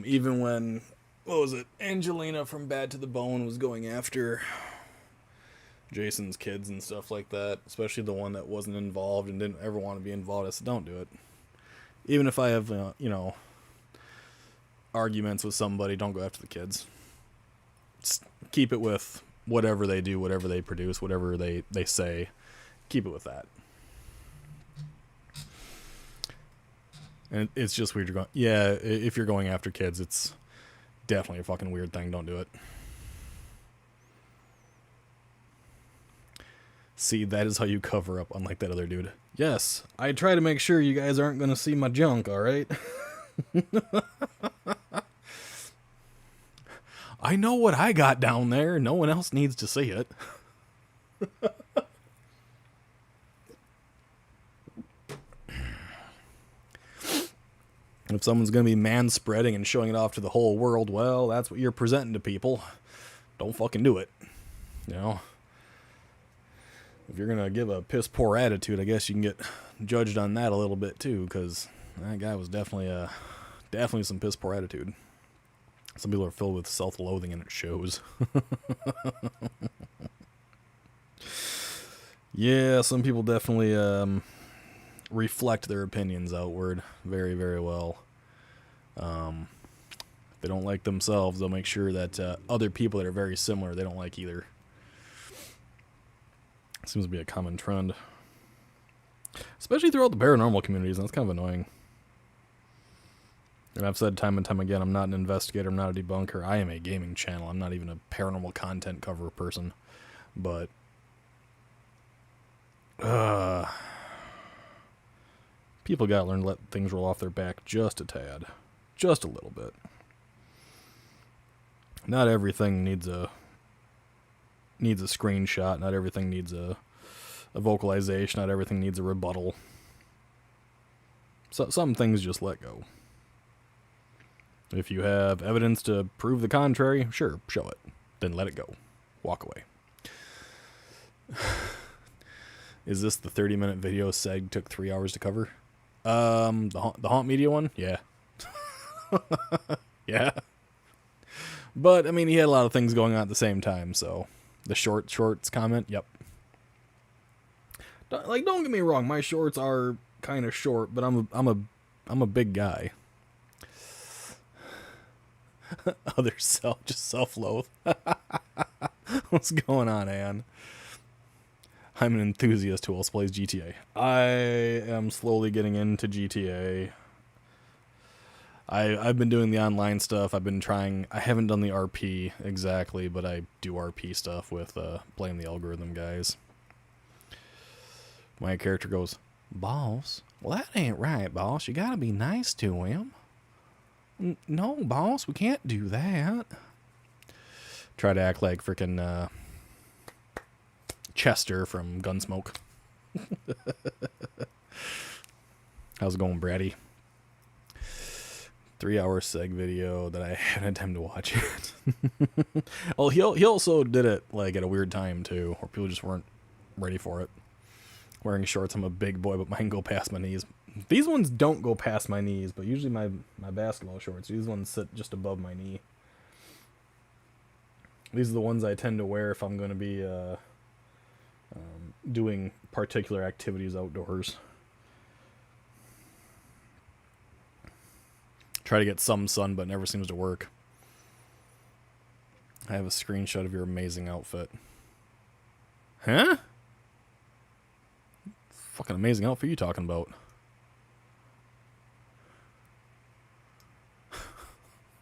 Even when, what was it, Angelina from Bad to the Bone was going after Jason's kids and stuff like that, especially the one that wasn't involved and didn't ever want to be involved. I said, don't do it. Even if I have, arguments with somebody, don't go after the kids. Just keep it with whatever they do, whatever they produce, whatever they say. Keep it with that. And it's just weird. If you're going after kids, it's definitely a fucking weird thing. Don't do it. See, that is how you cover up, unlike that other dude. Yes, I try to make sure you guys aren't going to see my junk, alright? I know what I got down there. No one else needs to see it. If someone's going to be man-spreading and showing it off to the whole world, well, that's what you're presenting to people. Don't fucking do it. You know? If you're going to give a piss-poor attitude, I guess you can get judged on that a little bit, too, because that guy was definitely some piss-poor attitude. Some people are filled with self-loathing, and it shows. Yeah, some people definitely reflect their opinions outward very, very well. If they don't like themselves, they'll make sure that other people that are very similar, they don't like either. Seems to be a common trend. Especially throughout the paranormal communities, and that's kind of annoying. And I've said time and time again, I'm not an investigator, I'm not a debunker. I am a gaming channel. I'm not even a paranormal content cover person. But people gotta learn to let things roll off their back just a tad. Just a little bit. Not everything needs a screenshot. Not everything needs a vocalization. Not everything needs a rebuttal. So, some things just let go. If you have evidence to prove the contrary, sure, show it. Then let it go. Walk away. Is this the 30-minute video Seg took 3 hours to cover? The Haunt Media one? Yeah. Yeah. But, I mean, he had a lot of things going on at the same time, so... The shorts comment? Yep. Don't get me wrong, my shorts are kind of short, but I'm a big guy. Just self-loathe. What's going on, Ann? I'm an enthusiast who also plays GTA. I am slowly getting into GTA. I've been doing the online stuff. I've been trying. I haven't done the RP exactly, but I do RP stuff with Blame the Algorithm guys. My character goes, "Boss, well that ain't right, boss. You gotta be nice to him." No, boss, we can't do that. Try to act like frickin' Chester from Gunsmoke. How's it going, Bratty? 3-hour seg video that I haven't had time to watch it. Well, he also did it like at a weird time too, where people just weren't ready for it. Wearing shorts, I'm a big boy, but mine go past my knees. These ones don't go past my knees, but usually my basketball shorts, these ones sit just above my knee. These are the ones I tend to wear if I'm going to be doing particular activities outdoors. Try to get some sun, but it never seems to work. I have a screenshot of your amazing outfit. Huh? Fucking amazing outfit you talking about?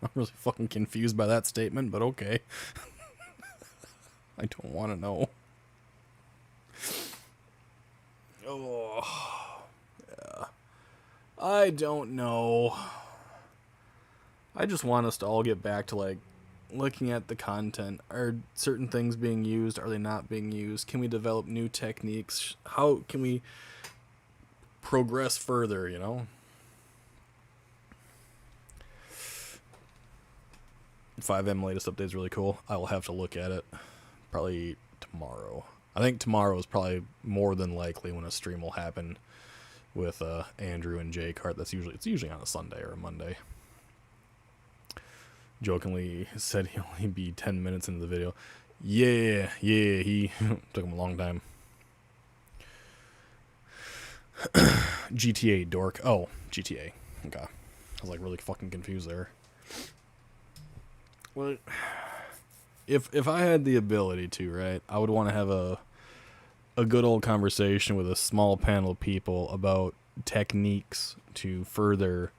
I'm really fucking confused by that statement, but okay. I don't want to know. Oh, yeah. I don't know. I just want us to all get back to, like, looking at the content. Are certain things being used? Are they not being used? Can we develop new techniques? How can we progress further, you know? 5M latest update is really cool. I will have to look at it probably tomorrow. I think tomorrow is probably more than likely when a stream will happen with Andrew and Jay Cart. It's usually on a Sunday or a Monday. Jokingly said he'll only be 10 minutes into the video. Yeah, he took him a long time. GTA dork. Oh, GTA. Okay. I was like really fucking confused there. Well, if I had the ability to, right, I would want to have a good old conversation with a small panel of people about techniques to further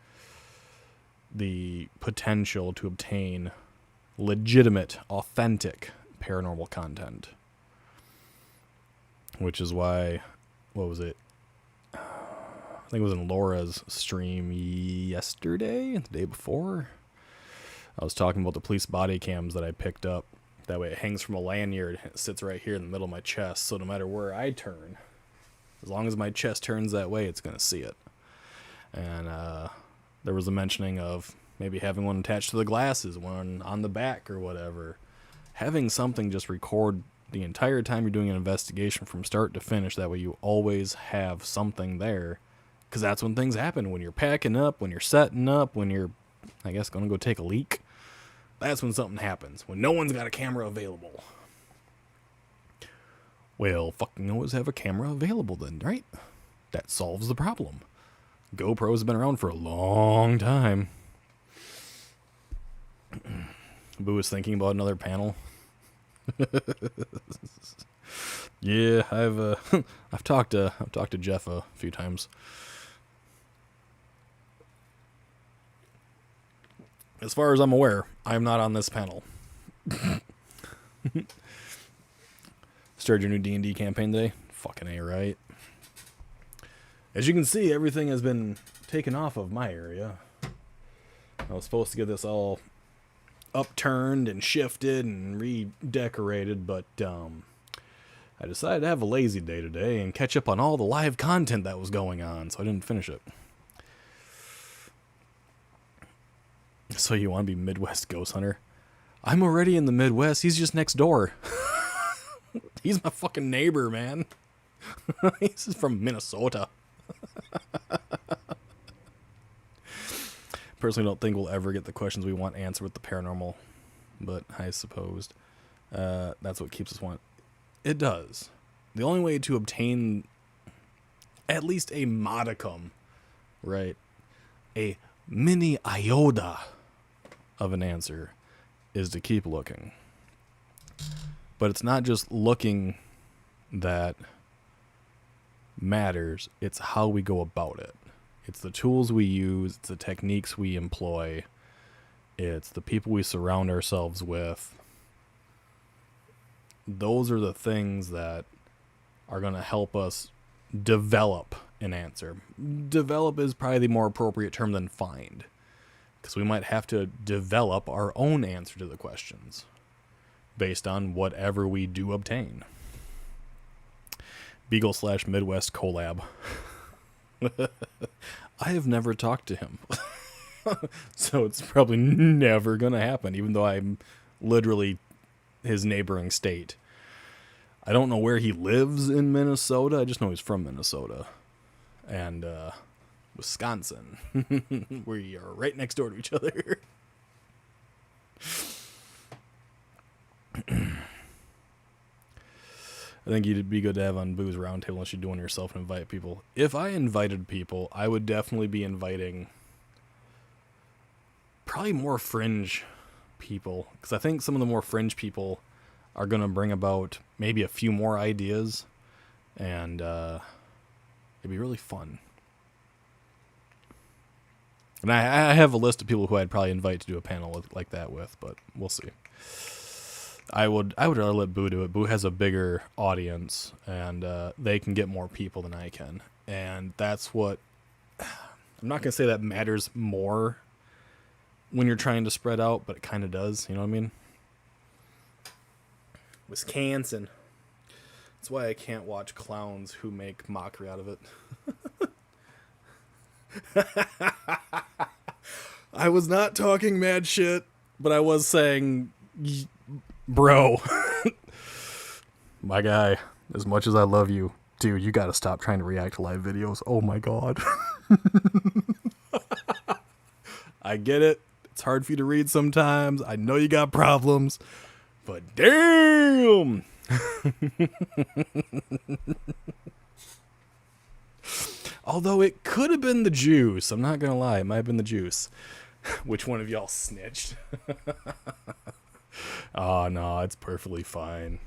the potential to obtain legitimate, authentic paranormal content. Which is why, what was it? I think it was in Laura's stream yesterday, the day before. I was talking about the police body cams that I picked up. That way it hangs from a lanyard. It sits right here in the middle of my chest. So no matter where I turn, as long as my chest turns that way, it's going to see it. And there was a mentioning of maybe having one attached to the glasses, one on the back or whatever. Having something just record the entire time you're doing an investigation from start to finish. That way you always have something there. Because that's when things happen. When you're packing up, when you're setting up, when you're, I guess, going to go take a leak. That's when something happens. When no one's got a camera available. Well, fucking always have a camera available then, right? That solves the problem. GoPros have been around for a long time. Boo is thinking about another panel. Yeah, I've talked to Jeff a few times. As far as I'm aware, I'm not on this panel. Started your new D&D campaign today? Fucking A, right? As you can see, everything has been taken off of my area. I was supposed to get this all upturned and shifted and redecorated, but I decided to have a lazy day today and catch up on all the live content that was going on, so I didn't finish it. So you want to be Midwest Ghost Hunter? I'm already in the Midwest. He's just next door. He's my fucking neighbor, man. He's from Minnesota. Personally don't think we'll ever get the questions we want answered with the paranormal, but I suppose that's what keeps us wanting. It does. The only way to obtain at least a modicum, right, a mini iota of an answer is to keep looking. But it's not just looking that matters, it's how we go about it. It's the tools we use, it's the techniques we employ, it's the people we surround ourselves with. Those are the things that are going to help us develop an answer. Develop is probably the more appropriate term than find, because we might have to develop our own answer to the questions based on whatever we do obtain. Beagle/Midwest collab. I have never talked to him. So it's probably never going to happen, even though I'm literally his neighboring state. I don't know where he lives in Minnesota. I just know he's from Minnesota. And Wisconsin. We are right next door to each other. I think you'd be good to have on Boo's Roundtable unless you're doing it yourself and invite people. If I invited people, I would definitely be inviting probably more fringe people, because I think some of the more fringe people are going to bring about maybe a few more ideas, and it'd be really fun. And I have a list of people who I'd probably invite to do a panel like that with, but we'll see. I would rather let Boo do it. Boo has a bigger audience, and they can get more people than I can. And that's what... I'm not going to say that matters more when you're trying to spread out, but it kind of does. You know what I mean? Wisconsin. That's why I can't watch clowns who make mockery out of it. I was not talking mad shit, but I was saying... Bro, my guy, as much as I love you, dude, you gotta stop trying to react to live videos. Oh my god. I get it. It's hard for you to read sometimes. I know you got problems, but damn. Although it could have been the juice. I'm not gonna lie, it might have been the juice. Which one of y'all snitched? Oh, no, it's perfectly fine.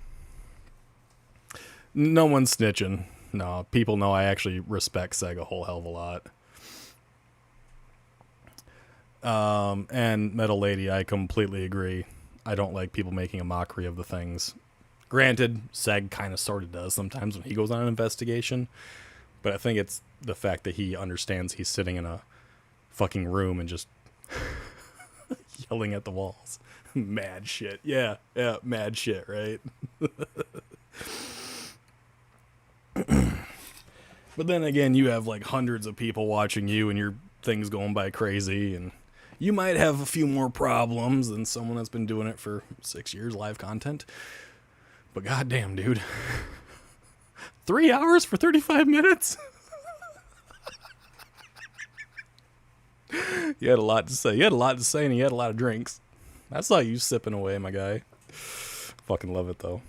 No one's snitching. No, people know I actually respect Sega a whole hell of a lot. And Metal Lady, I completely agree. I don't like people making a mockery of the things. Granted, Seg kind of sort of does sometimes when he goes on an investigation. But I think it's the fact that he understands he's sitting in a fucking room and just yelling at the walls. Mad shit. Yeah, mad shit, right? But then again, you have like hundreds of people watching you and your thing's going by crazy, and you might have a few more problems than someone that's been doing it for 6 years, live content. But goddamn, dude. 3 hours for 35 minutes? You had a lot to say. You had a lot to say, and you had a lot of drinks. I saw you sipping away, my guy. Fucking love it, though.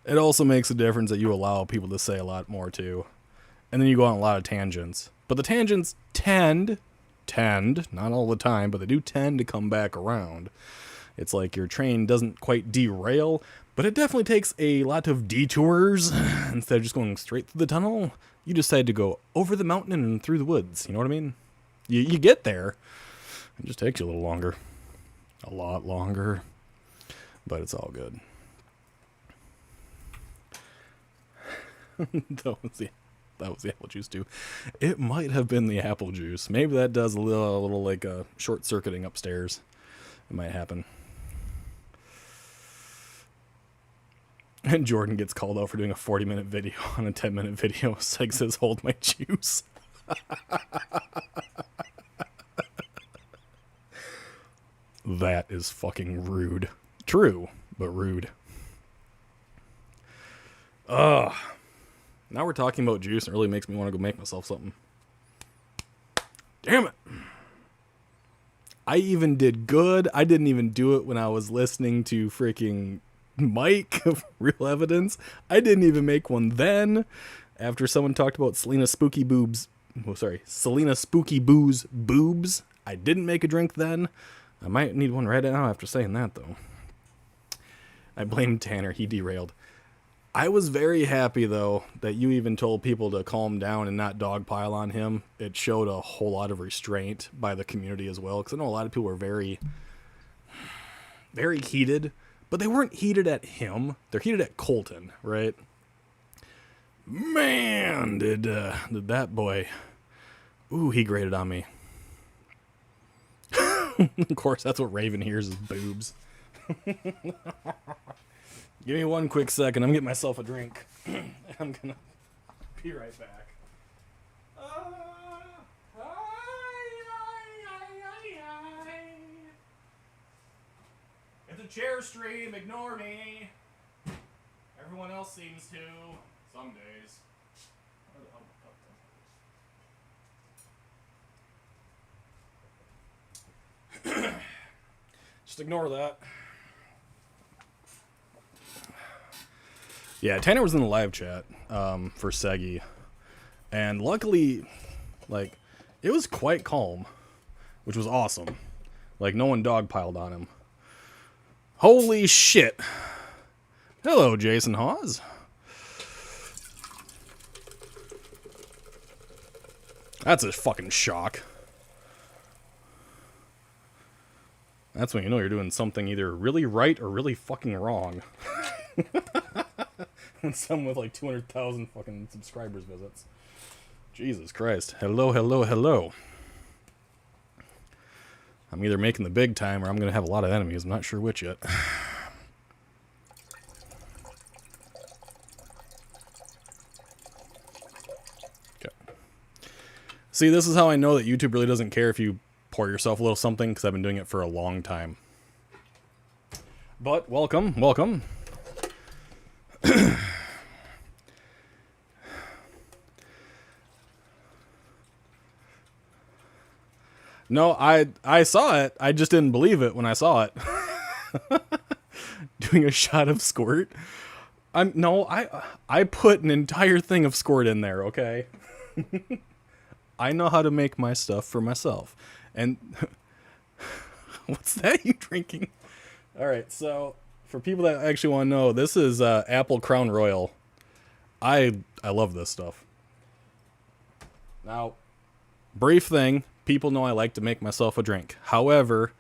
It also makes a difference that you allow people to say a lot more, too. And then you go on a lot of tangents. But the tangents tend, not all the time, but they do tend to come back around. It's like your train doesn't quite derail, but it definitely takes a lot of detours. Instead of just going straight through the tunnel, you decide to go over the mountain and through the woods. You know what I mean? You get there. It just takes you a little longer. A lot longer. But it's all good. That was the apple juice too. It might have been the apple juice. Maybe that does a little like short circuiting upstairs. It might happen. And Jordan gets called out for doing a 40-minute video on a 10-minute video. Seg says, "Hold my juice." That is fucking rude. True, but rude. Ugh. Now we're talking about juice, and it really makes me want to go make myself something. Damn it. I even did good. I didn't even do it when I was listening to freaking Mike of Real Evidence. I didn't even make one then. After someone talked about Selena Spooky Boo's boobs. I didn't make a drink then. I might need one right now after saying that, though. I blame Tanner. He derailed. I was very happy, though, that you even told people to calm down and not dogpile on him. It showed a whole lot of restraint by the community as well, because I know a lot of people were very, very heated, but they weren't heated at him. They're heated at Colton, right? Man, did that boy... Ooh, he grated on me. Of course, that's what Raven hears is boobs. Give me one quick second. I'm getting myself a drink. I'm gonna be right back. It's a chair stream. Ignore me. Everyone else seems to. Some days. Where the hell the fuck is it? Just ignore that. Yeah, Tanner was in the live chat for Segi, and luckily, like, it was quite calm, which was awesome. Like, no one dogpiled on him. Holy shit. Hello, Jason Hawes. That's a fucking shock. That's when you know you're doing something either really right or really fucking wrong. When someone with like 200,000 fucking subscribers visits. Jesus Christ. Hello, hello, hello. I'm either making the big time or I'm going to have a lot of enemies. I'm not sure which yet. Okay. See, this is how I know that YouTube really doesn't care if you pour yourself a little something, because I've been doing it for a long time. But welcome, welcome. No, I saw it. I just didn't believe it when I saw it. Doing a shot of squirt. I put an entire thing of squirt in there, okay? I know how to make my stuff for myself. And what's that you drinking? All right, so for people that actually want to know, this is Apple Crown Royal. I love this stuff. Now, brief thing. People know I like to make myself a drink. However,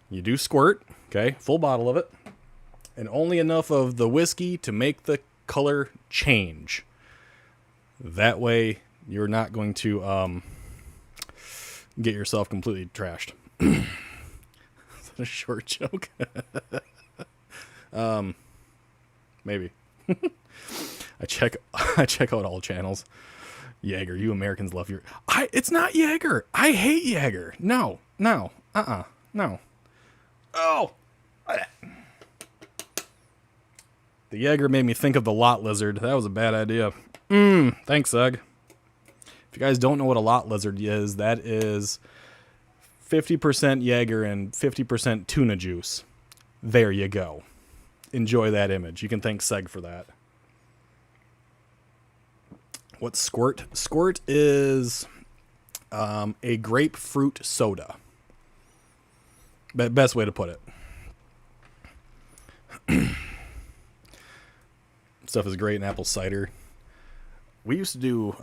you do squirt, okay, full bottle of it, and only enough of the whiskey to make the color change. That way, you're not going to get yourself completely trashed. Is that a short joke? Maybe. I check out all channels. Jaeger, you Americans love your... It's not Jaeger. I hate Jaeger. No. No. Oh! The Jaeger made me think of the lot lizard. That was a bad idea. Thanks, Ugg. If you guys don't know what a lot lizard is, that is 50% Jaeger and 50% tuna juice. There you go. Enjoy that image. You can thank Seg for that. What's Squirt? Squirt is a grapefruit soda. Best way to put it. Stuff is great in apple cider. We used to do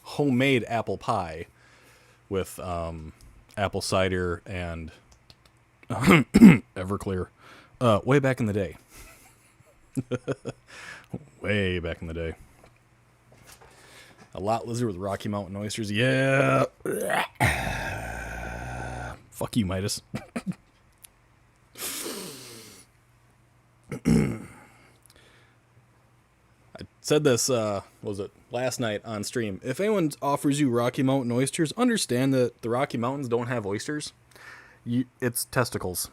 homemade apple pie with apple cider and Everclear. Way back in the day. Way back in the day. A lot lizard with Rocky Mountain oysters. Yeah. Fuck you, Midas. I said this, what was it, last night on stream. If anyone offers you Rocky Mountain oysters, understand that the Rocky Mountains don't have oysters. It's testicles.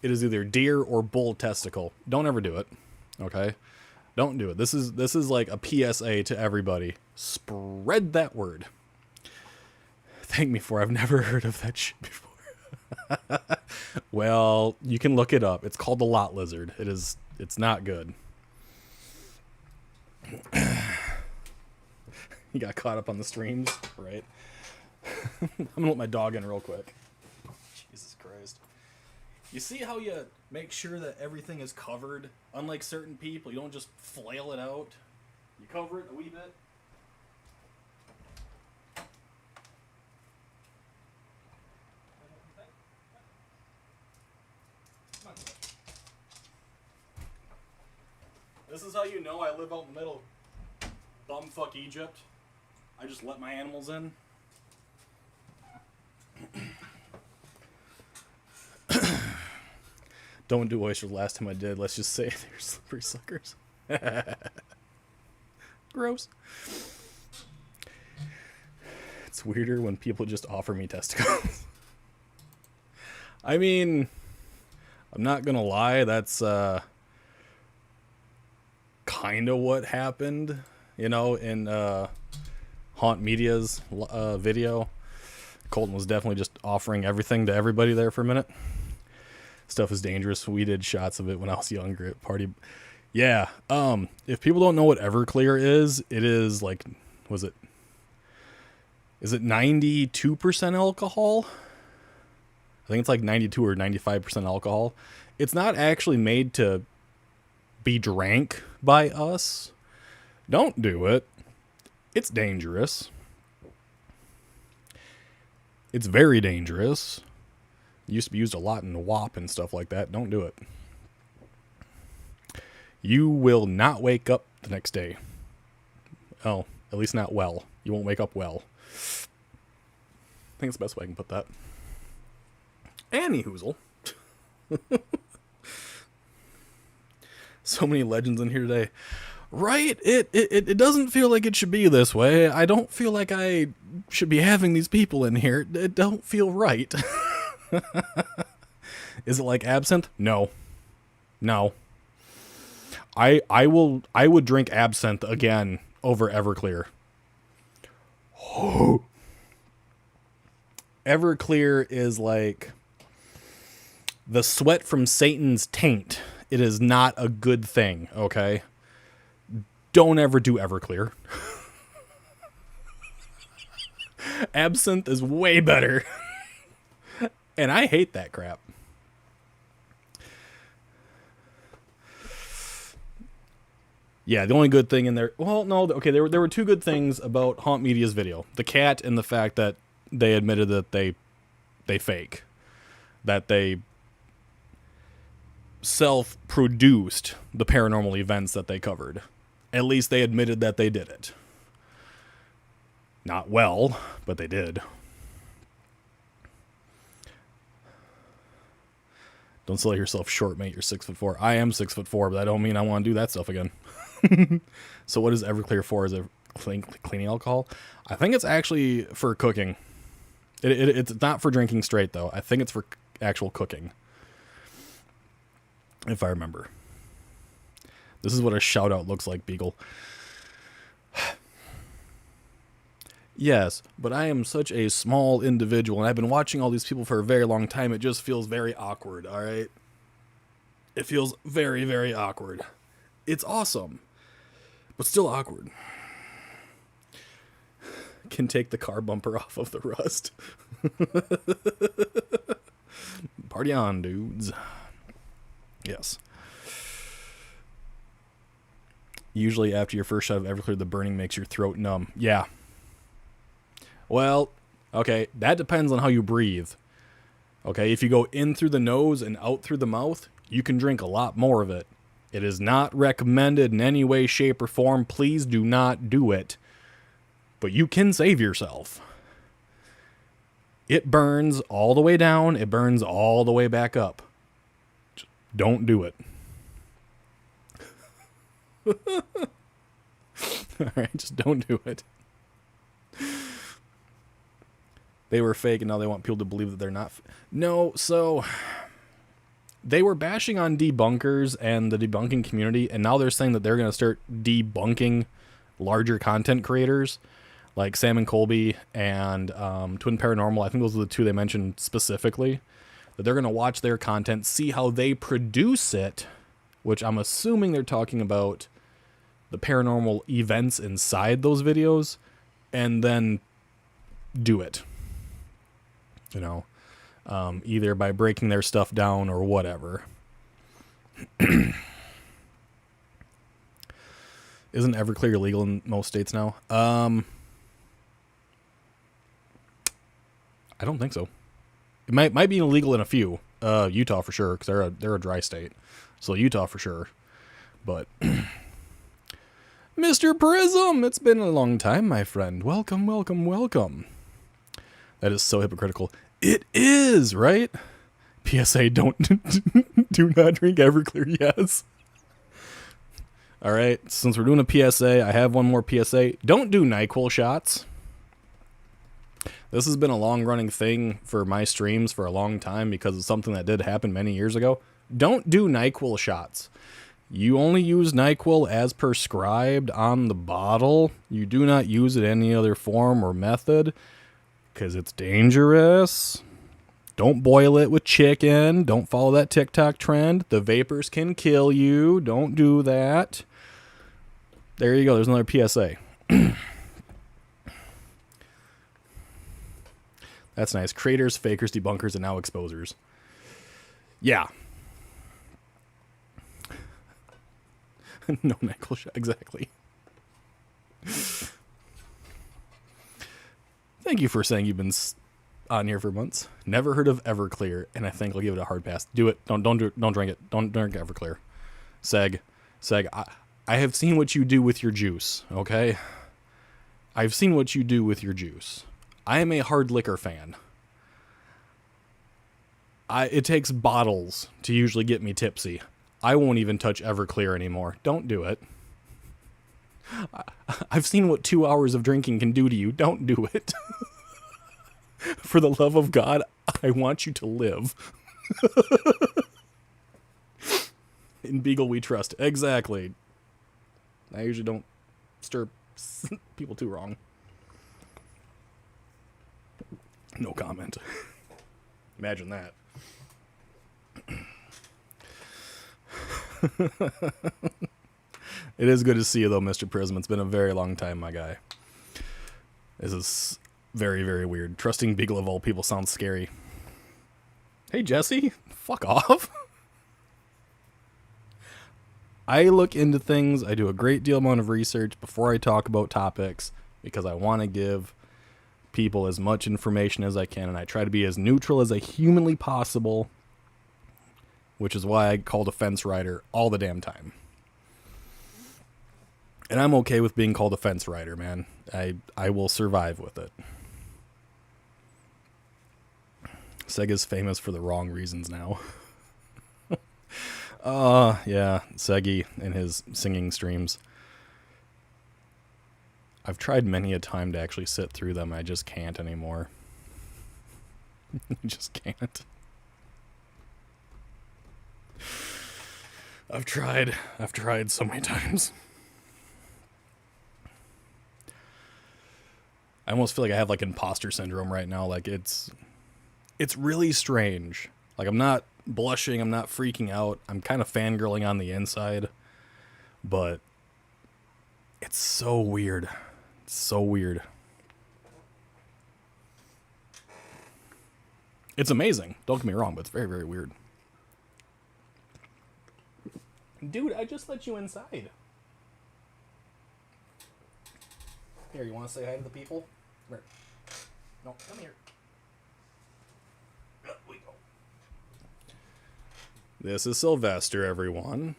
It is either deer or bull testicle. Don't ever do it. Okay? Don't do it. This is like a PSA to everybody. Spread that word. Thank me for I've never heard of that shit before. Well, you can look it up. It's called the lot lizard. It's not good. You got caught up on the streams, right? I'm gonna let my dog in real quick. Jesus Christ. You see how you make sure that everything is covered? Unlike certain people, you don't just flail it out. You cover it a wee bit. This is how you know I live out in the middle of bumfuck Egypt. I just let my animals in. Don't do oysters. Last time I did, let's just say they're slippery suckers. Gross. It's weirder when people just offer me testicles. I mean, I'm not gonna lie, that's kind of what happened, you know, in Haunt Media's video. Colton was definitely just offering everything to everybody there for a minute. stuff is dangerous. We did shots of it when I was younger at party. Yeah. If people don't know what Everclear is, it is like, is it 92% alcohol? I think it's like 92 or 95% alcohol. It's not actually made to be drank by us. Don't do it. It's dangerous. It's very dangerous. It used to be used a lot in the WAP and stuff like that. Don't do it. You will not wake up the next day. Oh, at least not well. You won't wake up well. I think it's the best way I can put that. Anyhoozle. So many legends in here today. Right? It doesn't feel like it should be this way. I don't feel like I should be having these people in here. It don't feel right. Is it like absinthe? No. I would drink absinthe again over Everclear. Oh. Everclear is like the sweat from Satan's taint. It is not a good thing, okay? Don't ever do Everclear. Absinthe is way better. And I hate that crap. Yeah, the only good thing in there... Well, no, okay, there were two good things about Haunt Media's video. The cat and the fact that they admitted that they fake. That they self-produced the paranormal events that they covered. At least they admitted that they did it. Not well, but they did. Don't sell yourself short, mate. You're 6'4". I am 6'4", but that don't mean I want to do that stuff again. So what is Everclear for? Is it cleaning alcohol? I think it's actually for cooking. It's not for drinking straight, though. I think it's for actual cooking. If I remember. This is what a shout-out looks like, Beagle. Yes, but I am such a small individual, and I've been watching all these people for a very long time. It just feels very awkward, all right? It feels very, very awkward. It's awesome, but still awkward. Can take the car bumper off of the rust. Party on, dudes. Yes. Usually after your first shot of Everclear, the burning makes your throat numb. Yeah. Well, okay, that depends on how you breathe. Okay, if you go in through the nose and out through the mouth, you can drink a lot more of it. It is not recommended in any way, shape, or form. Please do not do it. But you can save yourself. It burns all the way down. It burns all the way back up. Just don't do it. All right, just don't do it. They were fake, and now they want people to believe that they're not. No, so they were bashing on debunkers and the debunking community, and now they're saying that they're going to start debunking larger content creators like Sam and Colby and Twin Paranormal. I think those are the two they mentioned specifically. That they're going to watch their content, see how they produce it, which I'm assuming they're talking about the paranormal events inside those videos, and then do it. You know, either by breaking their stuff down or whatever. Isn't Everclear illegal in most states now? I don't think so. It might be illegal in a few. Utah for sure, because they're a dry state. So Utah for sure. But Mr. Prism, it's been a long time, my friend. Welcome, welcome, welcome. That is so hypocritical. It is, right? PSA, don't do not drink Everclear, yes. All right, since we're doing a PSA, I have one more PSA. Don't do NyQuil shots. This has been a long-running thing for my streams for a long time because of something that did happen many years ago. Don't do NyQuil shots. You only use NyQuil as prescribed on the bottle. You do not use it any other form or method because it's dangerous. Don't boil it with chicken. Don't follow that TikTok trend. The vapors can kill you. Don't do that. There you go. There's another PSA. That's nice. Creators, fakers, debunkers, and now exposers. Yeah. No nickel shot. Exactly. Thank you for saying you've been on here for months. Never heard of Everclear, and I think I'll give it a hard pass. Do it. Don't drink it. Don't drink Everclear. Seg, I have seen what you do with your juice, okay? I've seen what you do with your juice. I am a hard liquor fan. It takes bottles to usually get me tipsy. I won't even touch Everclear anymore. Don't do it. I've seen what 2 hours of drinking can do to you. Don't do it. For the love of God, I want you to live. In Beagle we trust. Exactly. I usually don't stir people too wrong. No comment. Imagine that. It is good to see you, though, Mr. Prism. It's been a very long time, my guy. This is very, very weird. Trusting Beagle of all people sounds scary. Hey, Jesse. Fuck off. I look into things. I do a great deal amount of research before I talk about topics because I want to give people as much information as I can, and I try to be as neutral as I humanly possible, which is why I called a fence rider all the damn time. And I'm okay with being called a fence rider, man. I will survive with it. Sega's famous for the wrong reasons now. Yeah, Segi and his singing streams. I've tried many a time to actually sit through them. I just can't anymore. I just can't. I've tried so many times. I almost feel like I have like imposter syndrome right now. Like it's really strange. Like I'm not blushing, I'm not freaking out. I'm kind of fangirling on the inside, but it's so weird. It's so weird. It's amazing. Don't get me wrong, but it's very, very weird. Dude, I just let you inside. Here, you want to say hi to the people? Where? No, come here. There we go. This is Sylvester, everyone.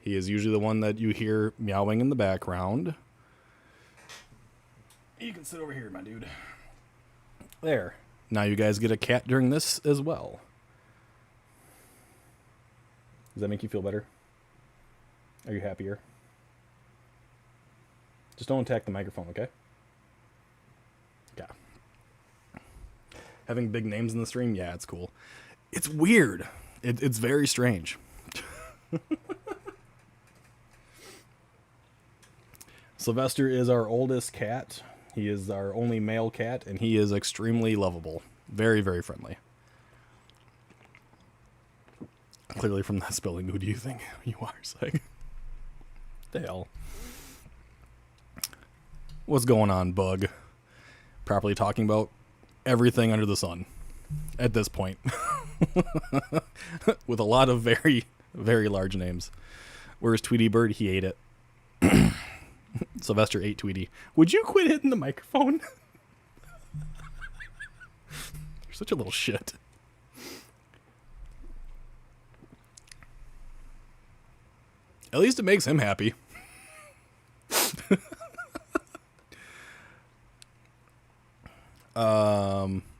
He is usually the one that you hear meowing in the background. You can sit over here, my dude. There. Now you guys get a cat during this as well. Does that make you feel better? Are you happier? Just don't attack the microphone, okay? Yeah. Having big names in the stream? Yeah, it's cool. It's weird. It's very strange. Sylvester is our oldest cat. He is our only male cat, and he is extremely lovable. Very, very friendly. Clearly from that spelling, who do you think you are, Seg? The hell? What's going on, Bug? Properly talking about everything under the sun at this point. With a lot of very, very large names. Where's Tweety Bird? He ate it. Sylvester ate Tweety. Would you quit hitting the microphone? You're such a little shit. At least it makes him happy.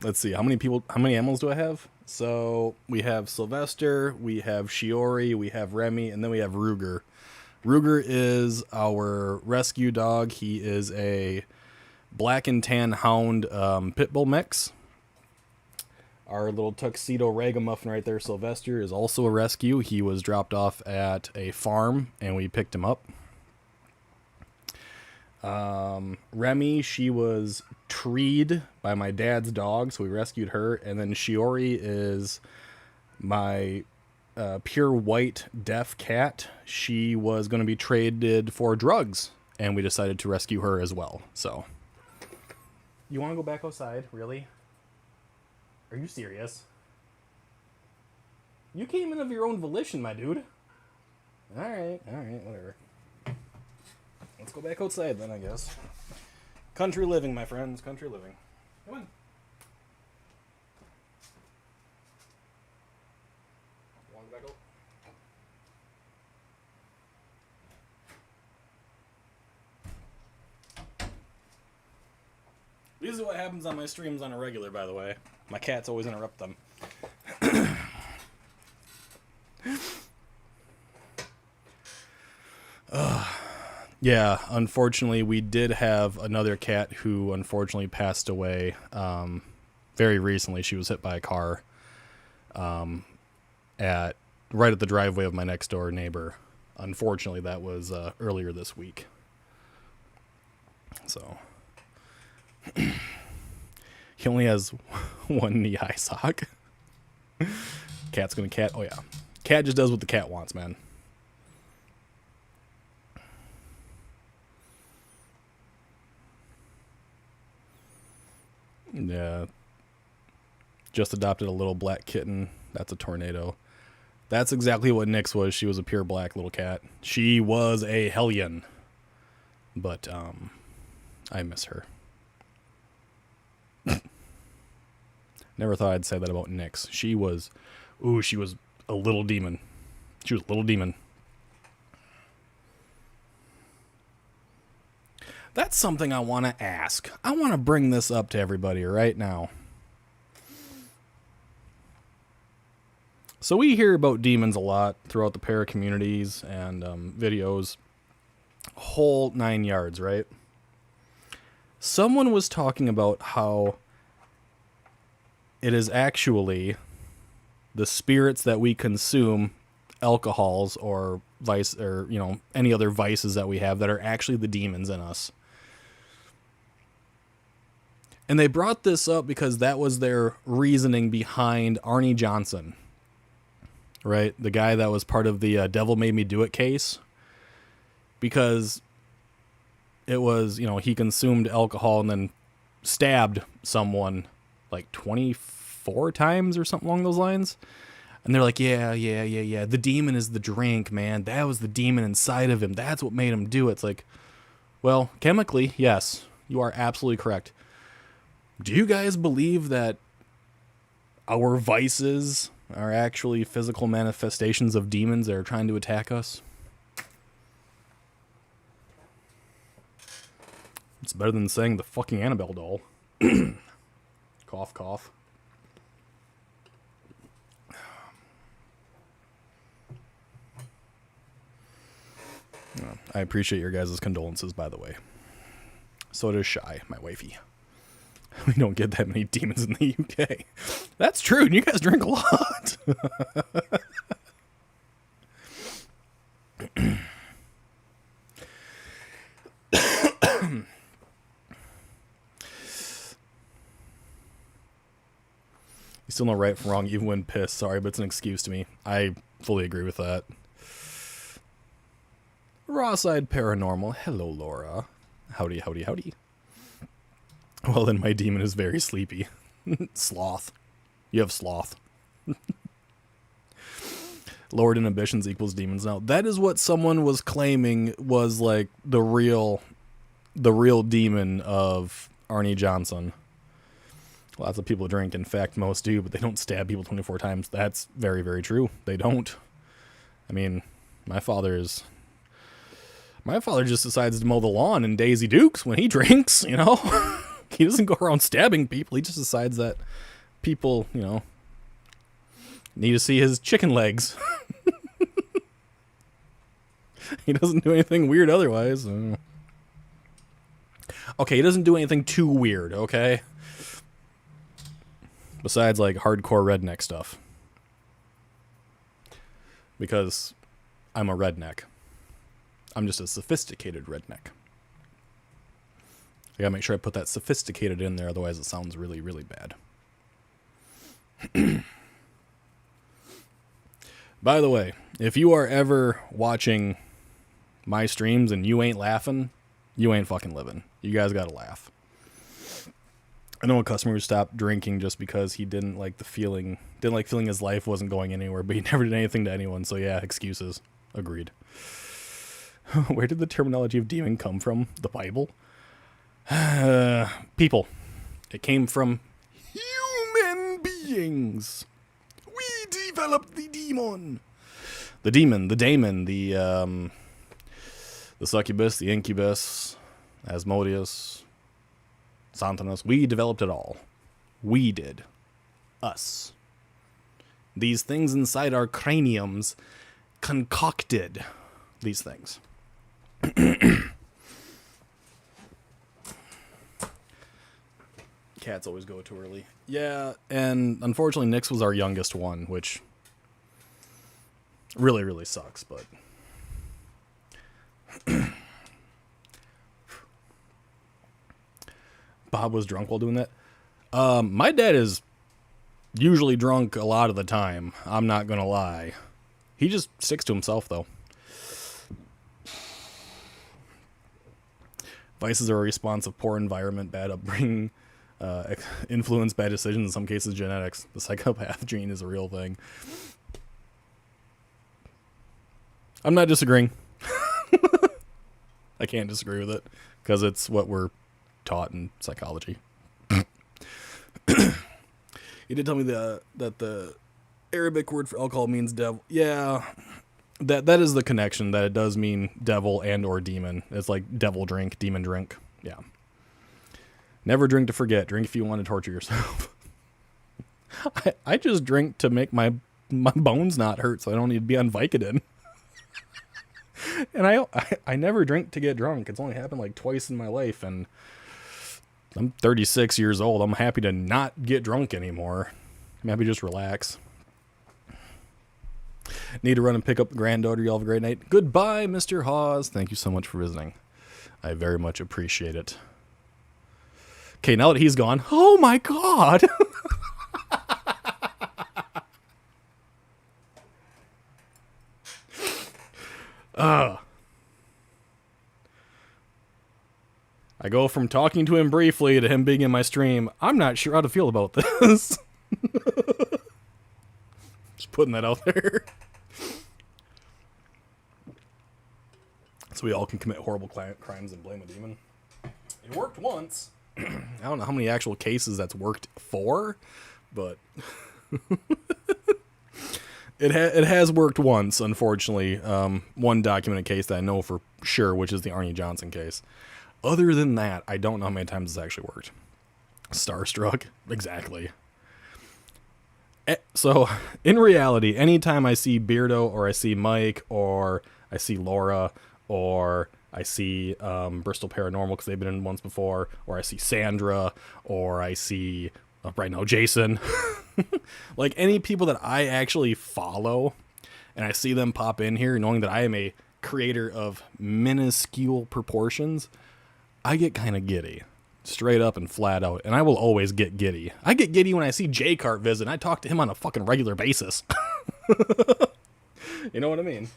Let's see. How many animals do I have? So we have Sylvester, we have Shiori, we have Remy, and then we have Ruger. Ruger is our rescue dog. He is a black and tan hound pit bull mix. Our little tuxedo ragamuffin right there, Sylvester, is also a rescue. He was dropped off at a farm, and we picked him up. Remy, she was treed by my dad's dog, so we rescued her. And then Shiori is my pure white deaf cat. She was going to be traded for drugs, and we decided to rescue her as well. So, you want to go back outside? Really? Are you serious? You came in of your own volition, my dude. All right, whatever. Let's go back outside then, I guess. Country living, my friends, country living. Come on. Want to back out? This is what happens on my streams on a regular, by the way. My cats always interrupt them. Yeah, unfortunately, we did have another cat who unfortunately passed away very recently. She was hit by a car right at the driveway of my next door neighbor. Unfortunately, that was earlier this week. So he only has one knee-high sock. Cat's gonna cat. Oh yeah, cat just does what the cat wants, man. Yeah. Just adopted a little black kitten. That's a tornado. That's exactly what Nyx was. She was a pure black little cat. She was a hellion. But, I miss her. Never thought I'd say that about Nyx. She was a little demon. She was a little demon. That's something I want to ask. I want to bring this up to everybody right now. So we hear about demons a lot throughout the para communities and videos. Whole 9 yards, right? Someone was talking about how it is actually the spirits that we consume, alcohols or vice, or any other vices that we have, that are actually the demons in us. And they brought this up because that was their reasoning behind Arnie Johnson, right? The guy that was part of the Devil Made Me Do It case. Because it was, he consumed alcohol and then stabbed someone like 24 times or something along those lines. And they're like, yeah. The demon is the drink, man. That was the demon inside of him. That's what made him do it. It's like, well, chemically, yes, you are absolutely correct. Do you guys believe that our vices are actually physical manifestations of demons that are trying to attack us? It's better than saying the fucking Annabelle doll. Cough, cough. I appreciate your guys' condolences, by the way. So does Shy, my wifey. We don't get that many demons in the UK. That's true, and you guys drink a lot. You still know right from wrong, even when pissed. Sorry, but it's an excuse to me. I fully agree with that. Raw-side paranormal. Hello, Laura. Howdy, howdy, howdy. Well, then my demon is very sleepy. Sloth. You have sloth. Lowered inhibitions equals demons. Now, that is what someone was claiming was like the real demon of Arnie Johnson. Lots of people drink. In fact, most do, but they don't stab people 24 times. That's very, very true. They don't. I mean, my father just decides to mow the lawn in Daisy Dukes when he drinks, He doesn't go around stabbing people. He just decides that people, need to see his chicken legs. He doesn't do anything weird otherwise. Okay, he doesn't do anything too weird, okay? Besides, like, hardcore redneck stuff. Because I'm a redneck. I'm just a sophisticated redneck. I gotta make sure I put that sophisticated in there, otherwise it sounds really, really bad. By the way, if you are ever watching my streams and you ain't laughing, you ain't fucking living. You guys gotta laugh. I know a customer who stopped drinking just because he didn't like feeling his life wasn't going anywhere, but he never did anything to anyone, so yeah, excuses. Agreed. Where did the terminology of demon come from? The Bible? People. It came from human beings. We developed the demon. The demon, the daemon, the succubus, the incubus, Asmodeus, Santanus. We developed it all. We did. Us. These things inside our craniums concocted these things. Cats always go too early. Yeah, and unfortunately Nyx was our youngest one, which really, really sucks, but... Bob was drunk while doing that. My dad is usually drunk a lot of the time. I'm not gonna lie. He just sticks to himself, though. Vices are a response of poor environment, bad upbringing, influence, bad decisions, in some cases genetics. The psychopath gene is a real thing. I'm not disagreeing. I can't disagree with it, because it's what we're taught in psychology. You did tell me that the Arabic word for alcohol means devil. Yeah, that is the connection, that it does mean devil and or demon. It's like devil drink, demon drink. Yeah. Never drink to forget. Drink if you want to torture yourself. I just drink to make my bones not hurt, so I don't need to be on Vicodin. And I never drink to get drunk. It's only happened like twice in my life, and I'm 36 years old. I'm happy to not get drunk anymore. I'm happy to just relax. Need to run and pick up the granddaughter. Y'all have a great night. Goodbye, Mr. Hawes. Thank you so much for visiting. I very much appreciate it. Okay, now that he's gone, oh my god! I go from talking to him briefly to him being in my stream. I'm not sure how to feel about this. Just putting that out there. So we all can commit horrible crimes and blame a demon. It worked once. I don't know how many actual cases that's worked for, but it has worked once, unfortunately. One documented case that I know for sure, which is the Arnie Johnson case. Other than that, I don't know how many times it's actually worked. Starstruck, exactly. So, in reality, anytime I see Beardo, or I see Mike, or I see Laura, or I see Bristol Paranormal, because they've been in once before, or I see Sandra, or I see, right now, Jason. Like, any people that I actually follow, and I see them pop in here, knowing that I am a creator of minuscule proportions, I get kind of giddy. Straight up and flat out. And I will always get giddy. I get giddy when I see J-Cart visit, and I talk to him on a fucking regular basis. You know what I mean?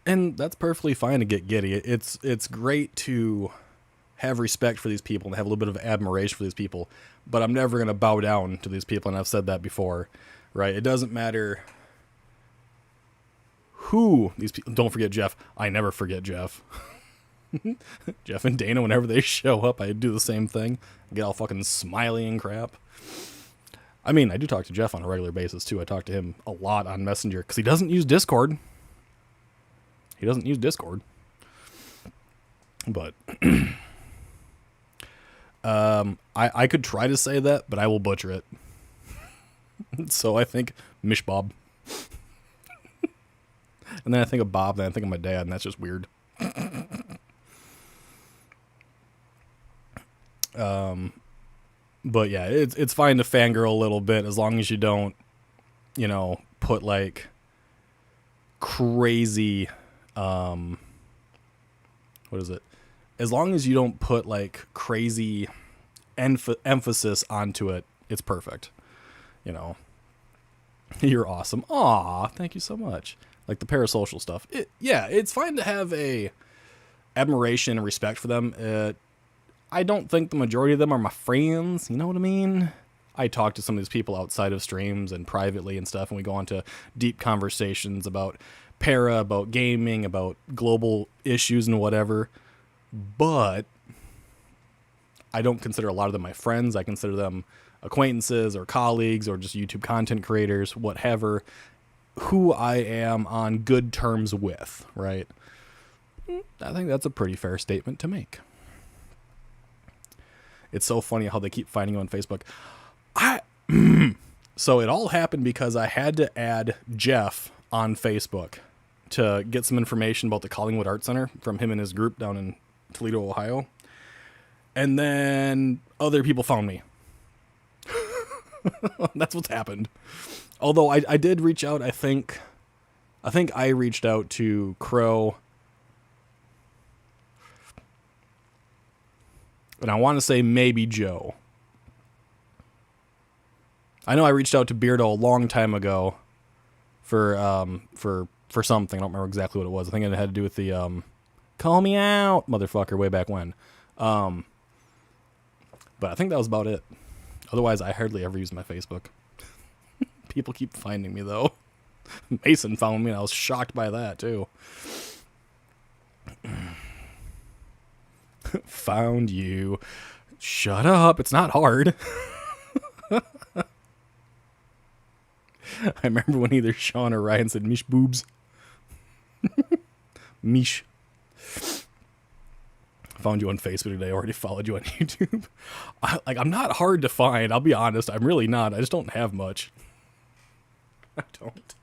And that's perfectly fine to get giddy. It's great to have respect for these people and have a little bit of admiration for these people. But I'm never going to bow down to these people, and I've said that before. Right? It doesn't matter who these people... Don't forget Jeff. I never forget Jeff. Jeff and Dana, whenever they show up, I do the same thing. Get all fucking smiley and crap. I mean, I do talk to Jeff on a regular basis, too. I talk to him a lot on Messenger, because he doesn't use Discord. He doesn't use Discord. But... I could try to say that, but I will butcher it. So I think Mishbob. And then I think of Bob, then I think of my dad, and that's just weird. But yeah, it's fine to fangirl a little bit, as long as you don't, put like crazy what is it? As long as you don't put like crazy emphasis onto it, it's perfect. You know, you're awesome. Aw, thank you so much. Like the parasocial stuff. It's fine to have a admiration and respect for them. I don't think the majority of them are my friends. You know what I mean? I talk to some of these people outside of streams and privately and stuff, and we go on to deep conversations about about gaming, about global issues and whatever. But I don't consider a lot of them my friends. I consider them acquaintances or colleagues or just YouTube content creators, whatever, who I am on good terms with, right? I think that's a pretty fair statement to make. It's so funny how they keep finding you on Facebook. So it all happened because I had to add Jeff on Facebook to get some information about the Collingwood Art Center from him and his group down in Toledo, Ohio. And then other people found me. That's what's happened. Although I did reach out, I think I reached out to Crow. And I want to say maybe Joe. I know I reached out to Beardo a long time ago for something. I don't remember exactly what it was. I think it had to do with the call me out, motherfucker, way back when. But I think that was about it. Otherwise, I hardly ever use my Facebook. People keep finding me, though. Mason found me, and I was shocked by that, too. Found you. Shut up. It's not hard. I remember when either Sean or Ryan said, Mish boobs. Mish. Found you on Facebook today. I already followed you on YouTube. I'm not hard to find. I'll be honest. I'm really not. I just don't have much. I don't.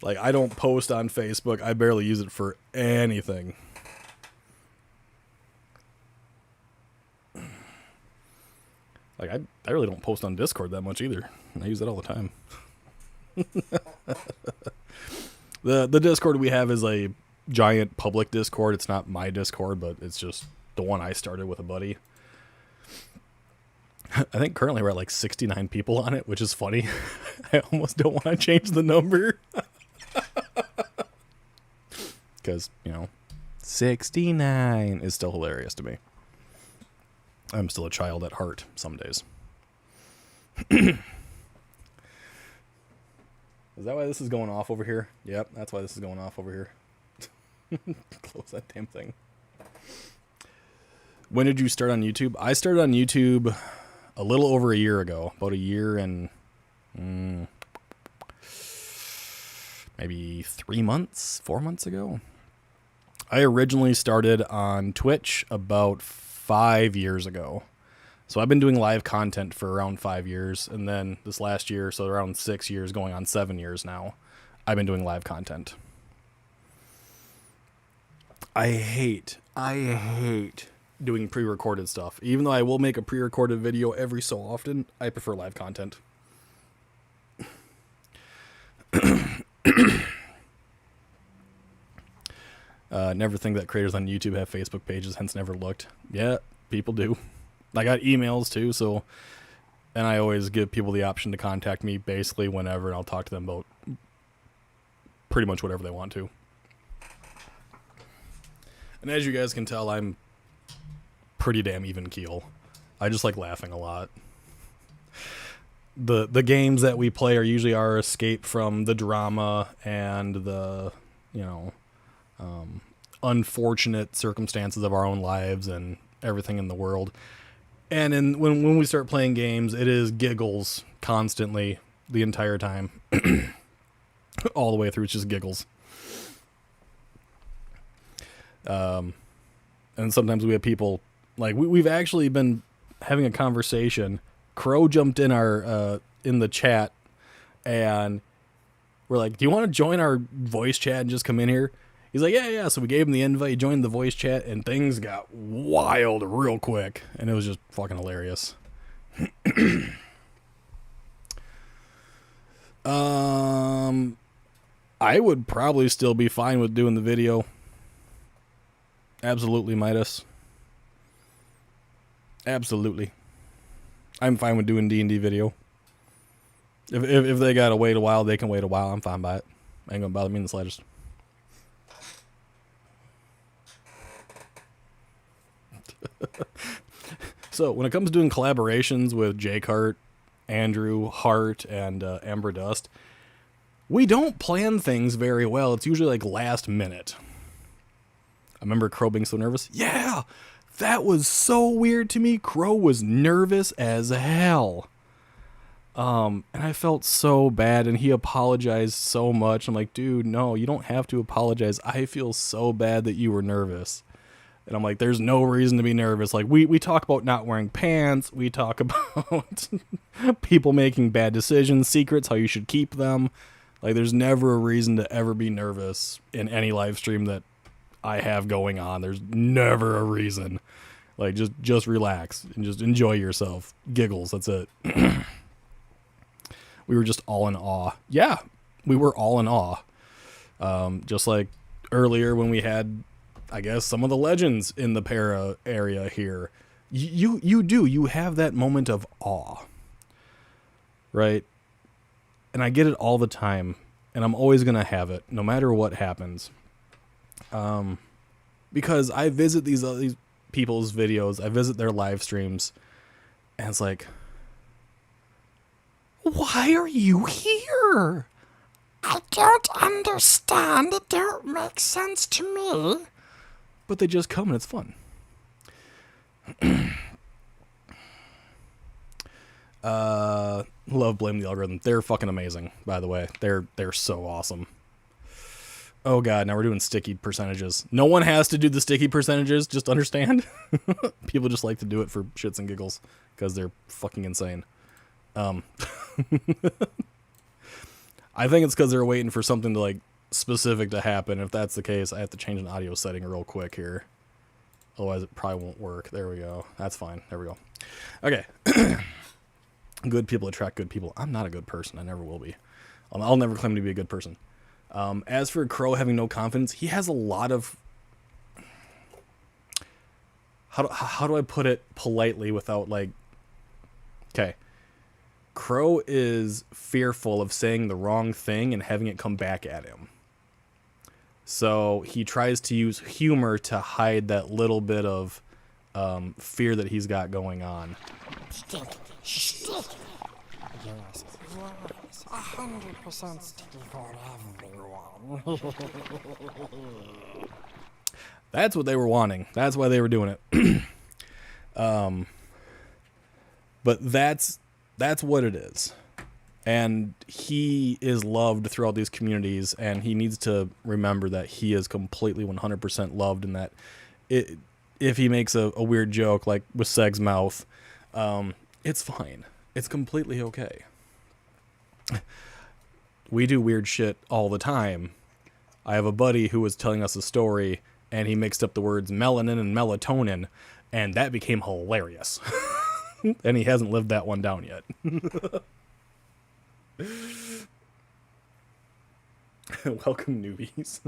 Like, I don't post on Facebook. I barely use it for anything. Like, I really don't post on Discord that much either. I use it all the time. The Discord we have is a giant public Discord. It's not my Discord, but it's just the one I started with a buddy. I think currently we're at like 69 people on it, which is funny. I almost don't want to change the number. Because, 69 is still hilarious to me. I'm still a child at heart some days. Is that why this is going off over here? Yep, that's why this is going off over here. Close that damn thing. When did you start on YouTube? I started on YouTube a little over a year ago. About a year and maybe 4 months ago. I originally started on Twitch about 5 years ago. So I've been doing live content for around 5 years, and then this last year, so around 6 years, going on 7 years now, I've been doing live content. I hate doing pre-recorded stuff. Even though I will make a pre-recorded video every so often, I prefer live content. Never think that creators on YouTube have Facebook pages, hence never looked. Yeah, people do. I got emails too, so, and I always give people the option to contact me basically whenever, and I'll talk to them about pretty much whatever they want to. And as you guys can tell, I'm pretty damn even keel. I just like laughing a lot. The games that we play are usually our escape from the drama and the, unfortunate circumstances of our own lives and everything in the world. And when we start playing games, it is giggles constantly the entire time. All the way through, it's just giggles. And sometimes we have people, like, we've actually been having a conversation. Crow jumped in in the chat, and we're like, do you want to join our voice chat and just come in here? He's like, yeah. So we gave him the invite, he joined the voice chat, and things got wild real quick. And it was just fucking hilarious. I would probably still be fine with doing the video. Absolutely, Midas. Absolutely. I'm fine with doing D&D video. If they gotta wait a while, they can wait a while. I'm fine by it. Ain't gonna bother me in the slightest. So when it comes to doing collaborations with Jake Hart, Andrew Hart, and Amber Dust, we don't plan things very well. It's usually like last minute. I remember Crow being so nervous. Yeah, that was so weird to me. Crow was nervous as hell. And I felt so bad, and he apologized so much. I'm like, dude, no, you don't have to apologize. I feel so bad that you were nervous. And I'm like, there's no reason to be nervous. Like, we talk about not wearing pants. We talk about people making bad decisions, secrets, how you should keep them. Like, there's never a reason to ever be nervous in any live stream that I have going on. There's never a reason. Like, just relax and just enjoy yourself. Giggles, that's it. We were just all in awe. Yeah, we were all in awe. Just like earlier when we had, I guess, some of the legends in the para area here. You have that moment of awe, right? And I get it all the time, and I'm always gonna have it, no matter what happens. Because I visit these people's videos, I visit their live streams, and it's like, why are you here? I don't understand. It don't make sense to me. But they just come and it's fun. Love Blame the Algorithm. They're fucking amazing, by the way. They're so awesome. Oh god, now we're doing sticky percentages. No one has to do the sticky percentages, just understand. People just like to do it for shits and giggles because they're fucking insane. I think it's because they're waiting for something to like specific to happen. If that's the case, I have to change an audio setting real quick here. Otherwise, it probably won't work. There we go. That's fine. There we go. Okay. Good people attract good people. I'm not a good person. I never will be. I'll never claim to be a good person. As for Crow having no confidence, he has a lot of... How do I put it politely without like... Okay. Crow is fearful of saying the wrong thing and having it come back at him. So he tries to use humor to hide that little bit of fear that he's got going on. Stick. Yes. 100% sticky for everyone. That's what they were wanting. That's why they were doing it. But that's what it is. And he is loved throughout these communities, and he needs to remember that he is completely 100% loved, and that if he makes a weird joke, like with Seg's mouth, it's fine. It's completely okay. We do weird shit all the time. I have a buddy who was telling us a story, and he mixed up the words melanin and melatonin, and that became hilarious. And he hasn't lived that one down yet. Welcome, newbies.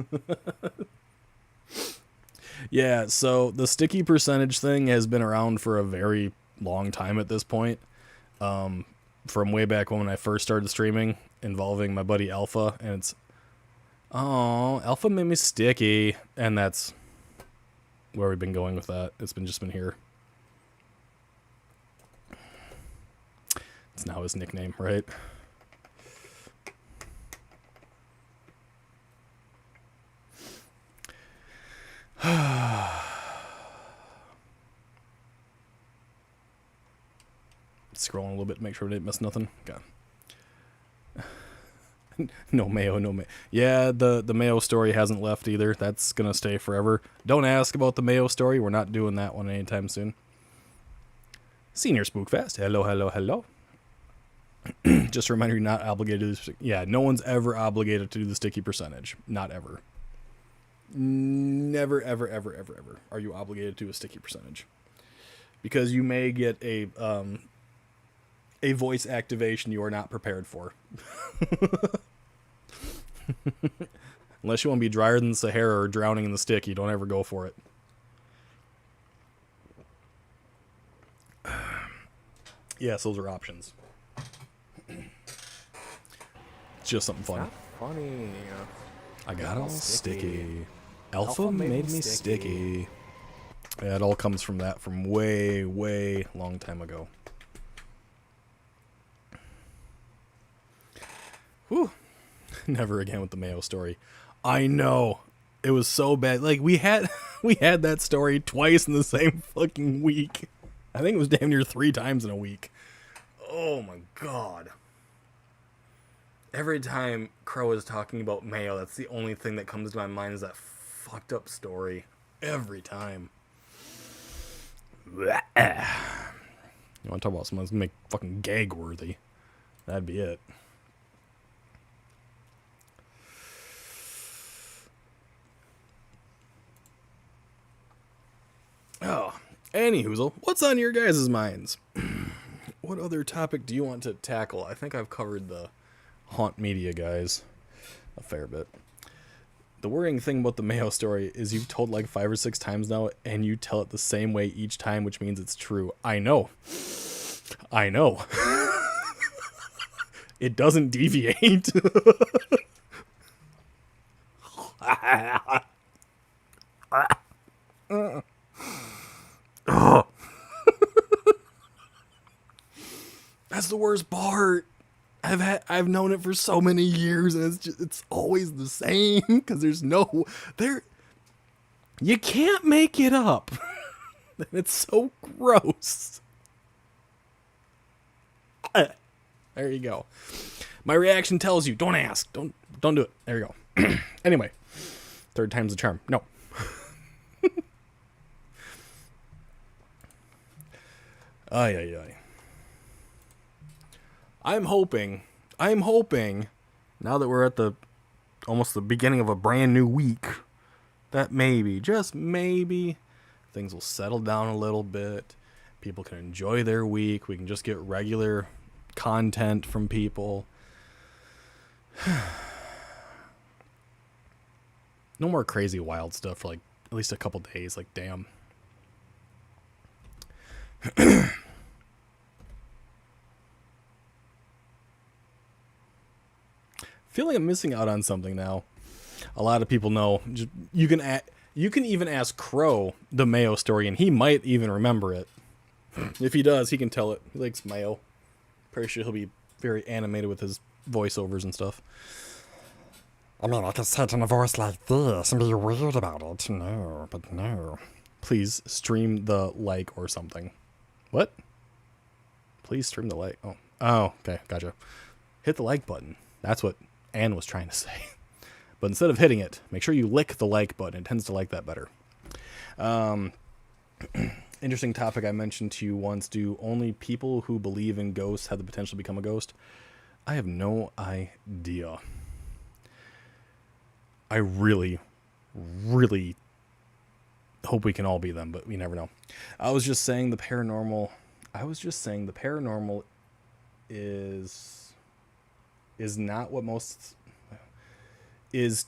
Yeah, so the sticky percentage thing has been around for a very long time at this point. From way back when I first started streaming, involving my buddy Alpha, and it's, oh, Alpha made me sticky, and that's where we've been going with that. It's just been here. It's now his nickname, right? Scrolling a little bit to make sure I didn't miss nothing. Okay. No mayo, no mayo. Yeah, the mayo story hasn't left either. That's gonna stay forever. Don't ask about the mayo story. We're not doing that one anytime soon. Senior Spookfest. Hello, hello, hello. Just a reminder, you're not obligated to... Yeah, no one's ever obligated to do the sticky percentage. Not ever. Never, ever, ever, ever, ever are you obligated to a sticky percentage. Because you may get a a voice activation you are not prepared for. Unless you want to be drier than the Sahara or drowning in the sticky, don't ever go for it. Yes, those are options. It's just something fun. Not funny. I got all sticky. Alpha made me sticky. Yeah, it all comes from that from way, way long time ago. Whew. Never again with the Mayo story. I know. It was so bad. Like we had that story twice in the same fucking week. I think it was damn near 3 times in a week. Oh my god. Every time Crow is talking about Mayo, that's the only thing that comes to my mind is that fucked up story. Every time. You want to talk about something that's going to make fucking gag worthy? That'd be it. Oh, anyhoozle, what's on your guys' minds? What other topic do you want to tackle? I think I've covered the haunt media guys a fair bit. The worrying thing about the Mayo story is you've told like 5 or 6 times now, and you tell it the same way each time, which means it's true. I know. It doesn't deviate. That's the worst part. I've known it for so many years, and it's always the same because you can't make it up. It's so gross. There you go. My reaction tells you, don't ask. Don't do it. There you go. Anyway, 3rd time's the charm. No. Ay, ay, ay. I'm hoping, now that we're at almost the beginning of a brand new week, that maybe, just maybe, things will settle down a little bit. People can enjoy their week. We can just get regular content from people. No more crazy wild stuff for like at least a couple days. Like, damn. Feel like I'm missing out on something now. A lot of people know. You can even ask Crow the Mayo story, and he might even remember it. If he does, he can tell it. He likes Mayo. Pretty sure he'll be very animated with his voiceovers and stuff. I mean, I can say it in a voice like this and be weird about it. No, but no. Please stream the like or something. What? Please stream the like. Oh, okay, gotcha. Hit the like button. That's what Anne was trying to say. But instead of hitting it, make sure you lick the like button. It tends to like that better. Interesting topic I mentioned to you once. Do only people who believe in ghosts have the potential to become a ghost? I have no idea. I really, really hope we can all be them, but we never know. I was just saying the paranormal is not what most is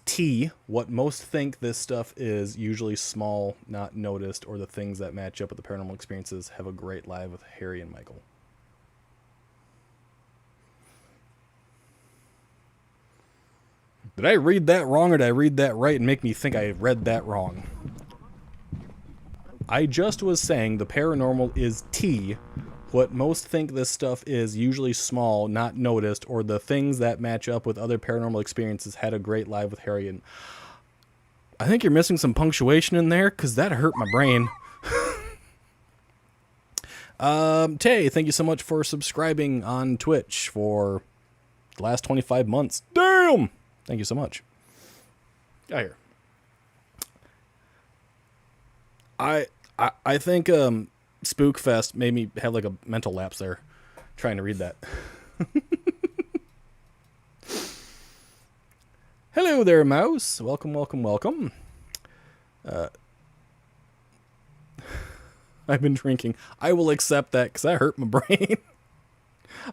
what most think this stuff is, usually small, not noticed, or the things that match up with the paranormal experiences have a great live with Harry and Michael. Did I read that wrong, or did I read that right and make me think I read that wrong? I just was saying the paranormal is what most think this stuff is, usually small, not noticed, or the things that match up with other paranormal experiences had a great live with Harry. And I think you're missing some punctuation in there, because that hurt my brain. Tay, thank you so much for subscribing on Twitch for the last 25 months. Damn! Thank you so much. Got here. I think Spookfest made me have like a mental lapse there trying to read that. Hello there, Mouse. Welcome. I've been drinking. I will accept that because that hurt my brain.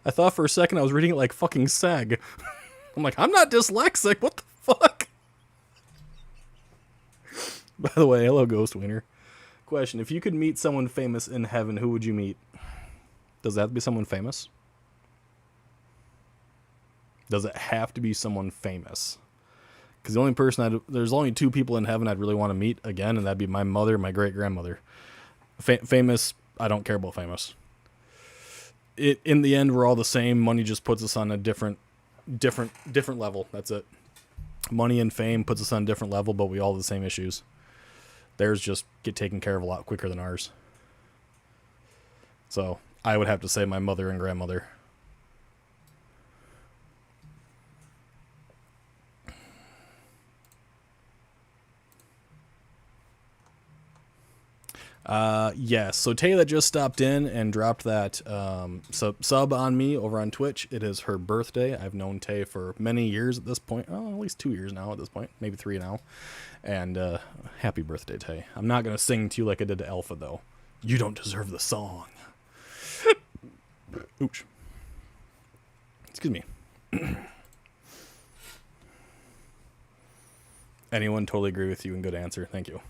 I thought for a second I was reading it like fucking Seg. I'm like, I'm not dyslexic. What the fuck? By the way, hello, Ghost Wiener. Question: if you could meet someone famous in heaven, who would you meet? Does that have to be someone famous? Does it have to be someone famous? Because the only person there's only two people in heaven I'd really want to meet again, and that'd be my mother and my great grandmother. Famous, I don't care about famous. In the end, we're all the same. Money just puts us on a different level. That's it. Money and fame puts us on a different level, but we all have the same issues. Theirs just get taken care of a lot quicker than ours. So I would have to say my mother and grandmother. Yes. So Taylor just stopped in and dropped that sub on me over on Twitch. It is her birthday. I've known Tay for many years at this point. Oh, at least 2 years now at this point. Maybe 3 now. And happy birthday, Tay. I'm not going to sing to you like I did to Alpha, though. You don't deserve the song. Ooch. Excuse me. Anyone totally agree with you and good answer. Thank you.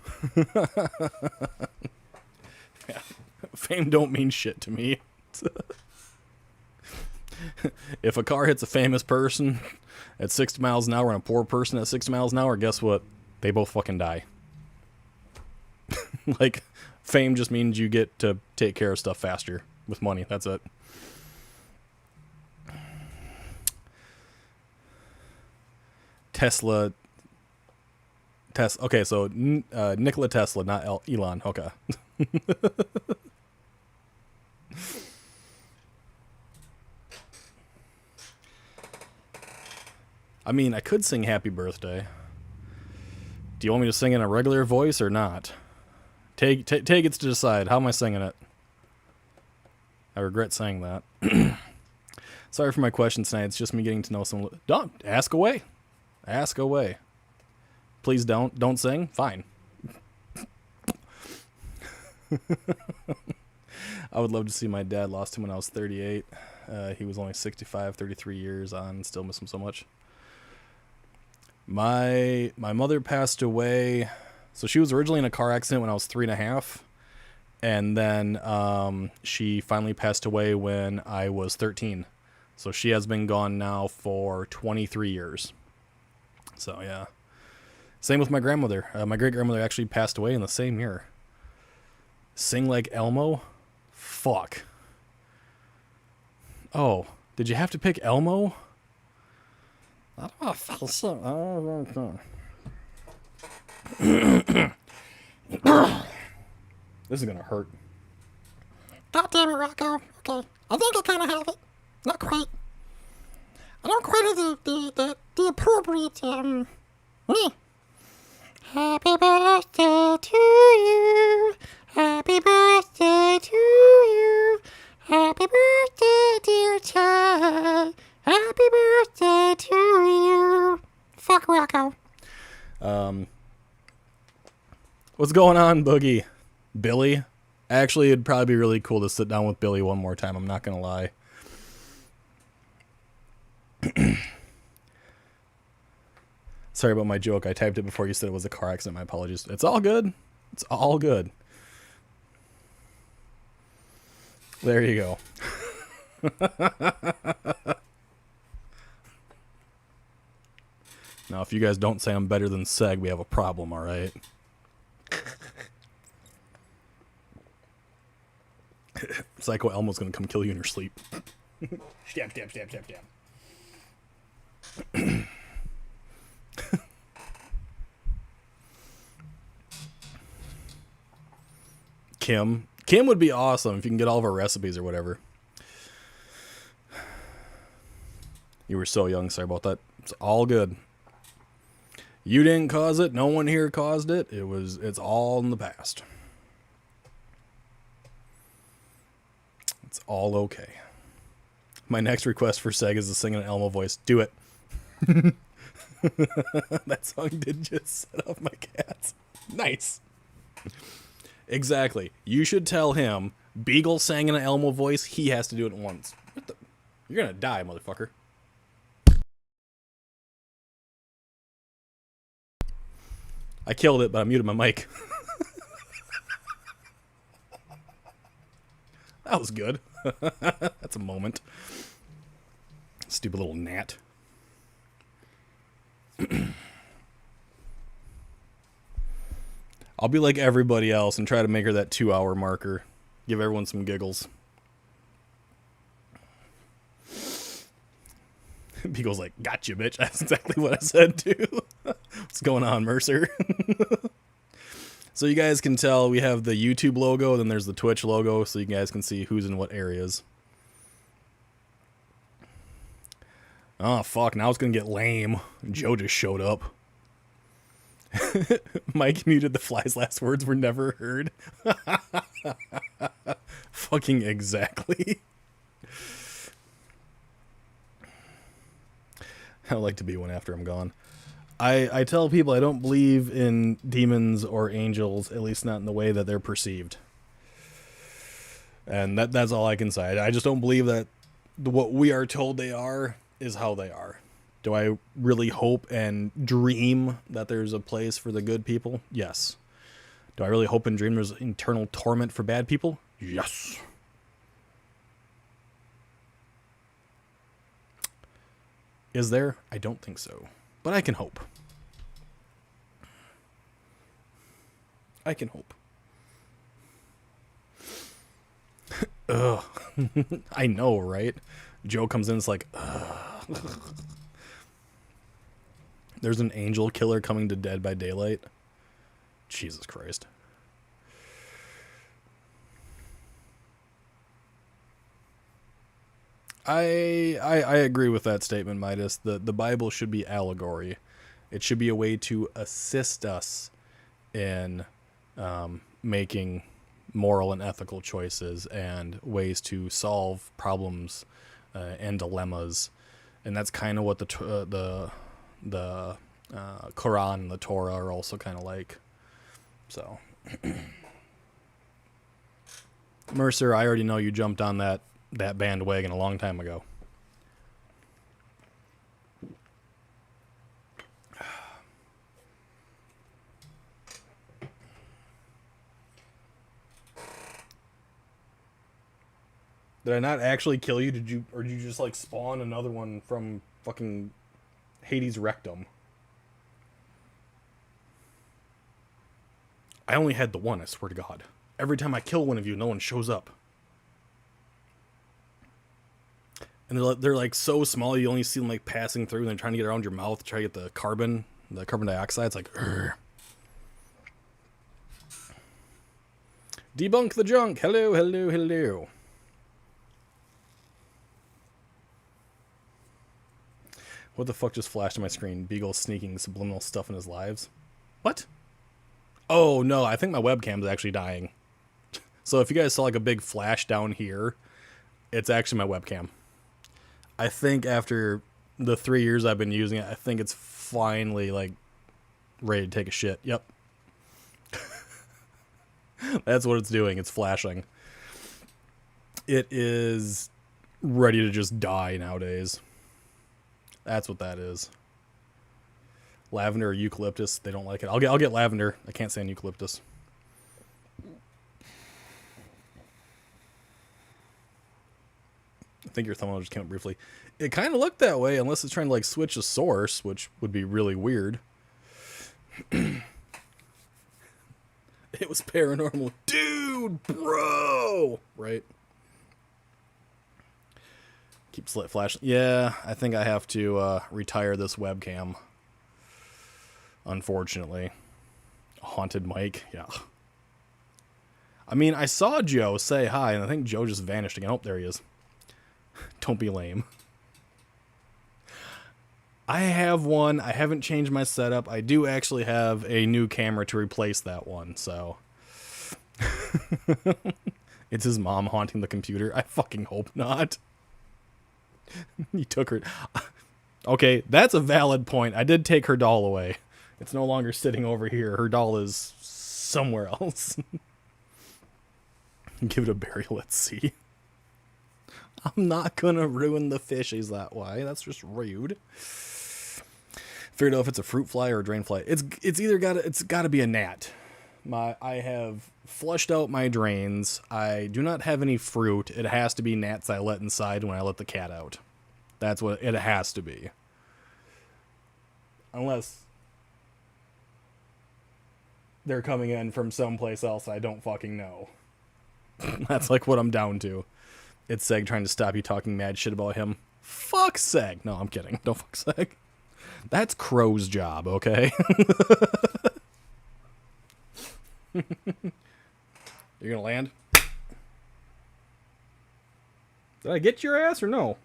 Yeah. Fame don't mean shit to me. If a car hits a famous person at 60 miles an hour and a poor person at 60 miles an hour, guess what? They both fucking die. Like, fame just means you get to take care of stuff faster with money. That's it. Tesla. Okay, so Nikola Tesla, not Elon. Okay. I mean, I could sing Happy Birthday. Do you want me to sing in a regular voice or not? Tay gets to decide. How am I singing it? I regret saying that. Sorry for my questions tonight. It's just me getting to know someone. Don't ask away. Ask away. Please don't sing. Fine. I would love to see my dad. Lost him when I was 38. He was only 65, 33 years on. Still miss him so much. My mother passed away. So she was originally in a car accident when I was 3.5. And then she finally passed away when I was 13. So she has been gone now for 23 years. So, yeah. Same with my grandmother. My great-grandmother actually passed away in the same year. Sing like Elmo? Fuck. Oh, did you have to pick Elmo? I don't want to face it. This is gonna hurt. God damn it, Rocco. Okay, I think I kind of have it. Not quite. I don't quite have the appropriate, Happy birthday to you. Happy birthday to you. Happy birthday, dear Ty. Happy birthday to you. Fuck Rocco. What's going on, Boogie? Billy? Actually, it'd probably be really cool to sit down with Billy one more time. I'm not gonna lie. Sorry about my joke. I typed it before you said it was a car accident. My apologies. It's all good. It's all good. There you go. Now, if you guys don't say I'm better than Seg, we have a problem, all right? Psycho Elmo's gonna come kill you in your sleep. Stab, stab, stab, stab, stab. Kim would be awesome if you can get all of our recipes or whatever. You were so young, sorry about that. It's all good. You didn't cause it, no one here caused it. It's all in the past. It's all okay. My next request for Seg is to sing in an Elmo voice. Do it. That song did just set off my cats. Nice. Exactly. You should tell him Beagle sang in an Elmo voice. He has to do it once. What the? You're gonna die, motherfucker. I killed it, but I muted my mic. That was good. That's a moment. Stupid little gnat. I'll be like everybody else and try to make her that 2-hour marker. Give everyone some giggles. Beagle's like, gotcha, bitch. That's exactly what I said, too. What's going on, Mercer? So you guys can tell we have the YouTube logo, then there's the Twitch logo, so you guys can see who's in what areas. Oh, fuck. Now it's going to get lame. Joe just showed up. Mike muted the fly's last words were never heard. Fucking exactly. I'd like to be one after I'm gone. I tell people I don't believe in demons or angels, at least not in the way that they're perceived. And that's all I can say. I just don't believe that what we are told they are is how they are. Do I really hope and dream that there's a place for the good people? Yes. Do I really hope and dream there's eternal torment for bad people? Yes. Is there? I don't think so. But I can hope. I can hope. Ugh. I know, right? Joe comes in, it's like, ugh. There's an angel killer coming to Dead by Daylight. Jesus Christ. I agree with that statement, Midas. The Bible should be allegory. It should be a way to assist us in making moral and ethical choices and ways to solve problems and dilemmas. And that's kind of what the Quran and the Torah are also kind of like. So, Mercer, I already know you jumped on that bandwagon a long time ago. Did I not actually kill you? Did you just like spawn another one from fucking Hades' rectum? I only had the one, I swear to God. Every time I kill one of you, no one shows up. And they're like so small, you only see them like passing through and then trying to get around your mouth to try to get the carbon dioxide. It's like, urgh. Debunk the junk. Hello, hello, hello. What the fuck just flashed on my screen? Beagle sneaking subliminal stuff in his lives. What? Oh, no, I think my webcam is actually dying. So if you guys saw like a big flash down here, it's actually my webcam. I think after the 3 years I've been using it, I think it's finally like ready to take a shit. Yep. That's what it's doing. It's flashing. It is ready to just die nowadays. That's what that is. Lavender or eucalyptus, they don't like it. I'll get lavender. I can't stand eucalyptus. I think your thumbnail just came up briefly. It kind of looked that way, unless it's trying to like switch a source, which would be really weird. It was paranormal. Dude, bro! Right? Keeps flashing. Yeah, I think I have to retire this webcam. Unfortunately. Haunted mic, yeah. I mean, I saw Joe say hi, and I think Joe just vanished again. Oh, there he is. Don't be lame. I have one. I haven't changed my setup. I do actually have a new camera to replace that one, so. It's his mom haunting the computer. I fucking hope not. He took her. Okay, that's a valid point. I did take her doll away. It's no longer sitting over here. Her doll is somewhere else. Give it a burial at sea. I'm not gonna ruin the fishies that way. That's just rude. Figured out if it's a fruit fly or a drain fly. It's either gotta be a gnat. I have flushed out my drains. I do not have any fruit. It has to be gnats I let inside when I let the cat out. That's what it has to be. Unless they're coming in from someplace else I don't fucking know. That's like what I'm down to. It's Seg trying to stop you talking mad shit about him. Fuck Seg. No, I'm kidding. Don't fuck Seg. That's Crow's job, okay? You're gonna land? Did I get your ass or no?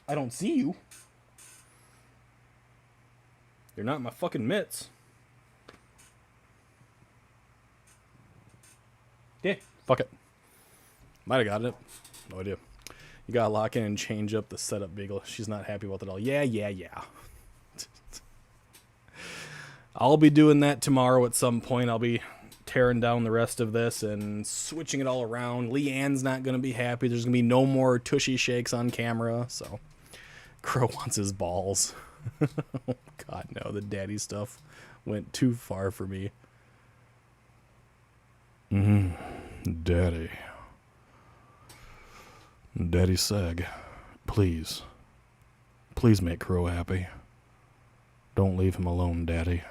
I don't see you. You're not in my fucking mitts. Yeah, fuck it. Might have got it. No idea. You gotta lock in and change up the setup, Beagle. She's not happy with it all. Yeah. I'll be doing that tomorrow at some point. I'll be tearing down the rest of this and switching it all around. Leanne's not gonna be happy. There's gonna be no more tushy shakes on camera, so Crow wants his balls. Oh, God, no. The daddy stuff went too far for me. Daddy. Daddy Seg, please. Please make Crow happy. Don't leave him alone, Daddy.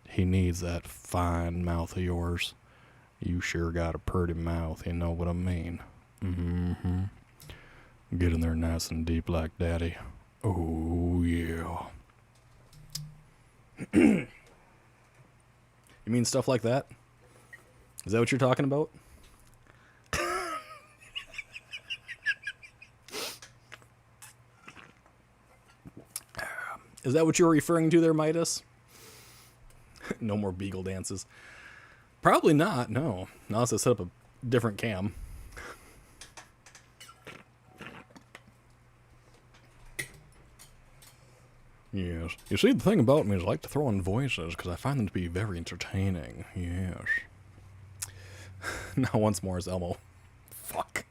He needs that fine mouth of yours. You sure got a pretty mouth, you know what I mean. Mm-hmm. Get in there nice and deep like Daddy. Oh, yeah. You mean stuff like that? Is that what you're talking about? Is that what you're referring to there, Midas? No more beagle dances. Probably not, no. Now let's set up a different cam. Yes. You see, the thing about me is I like to throw in voices because I find them to be very entertaining. Yes. Now once more is Elmo. Fuck.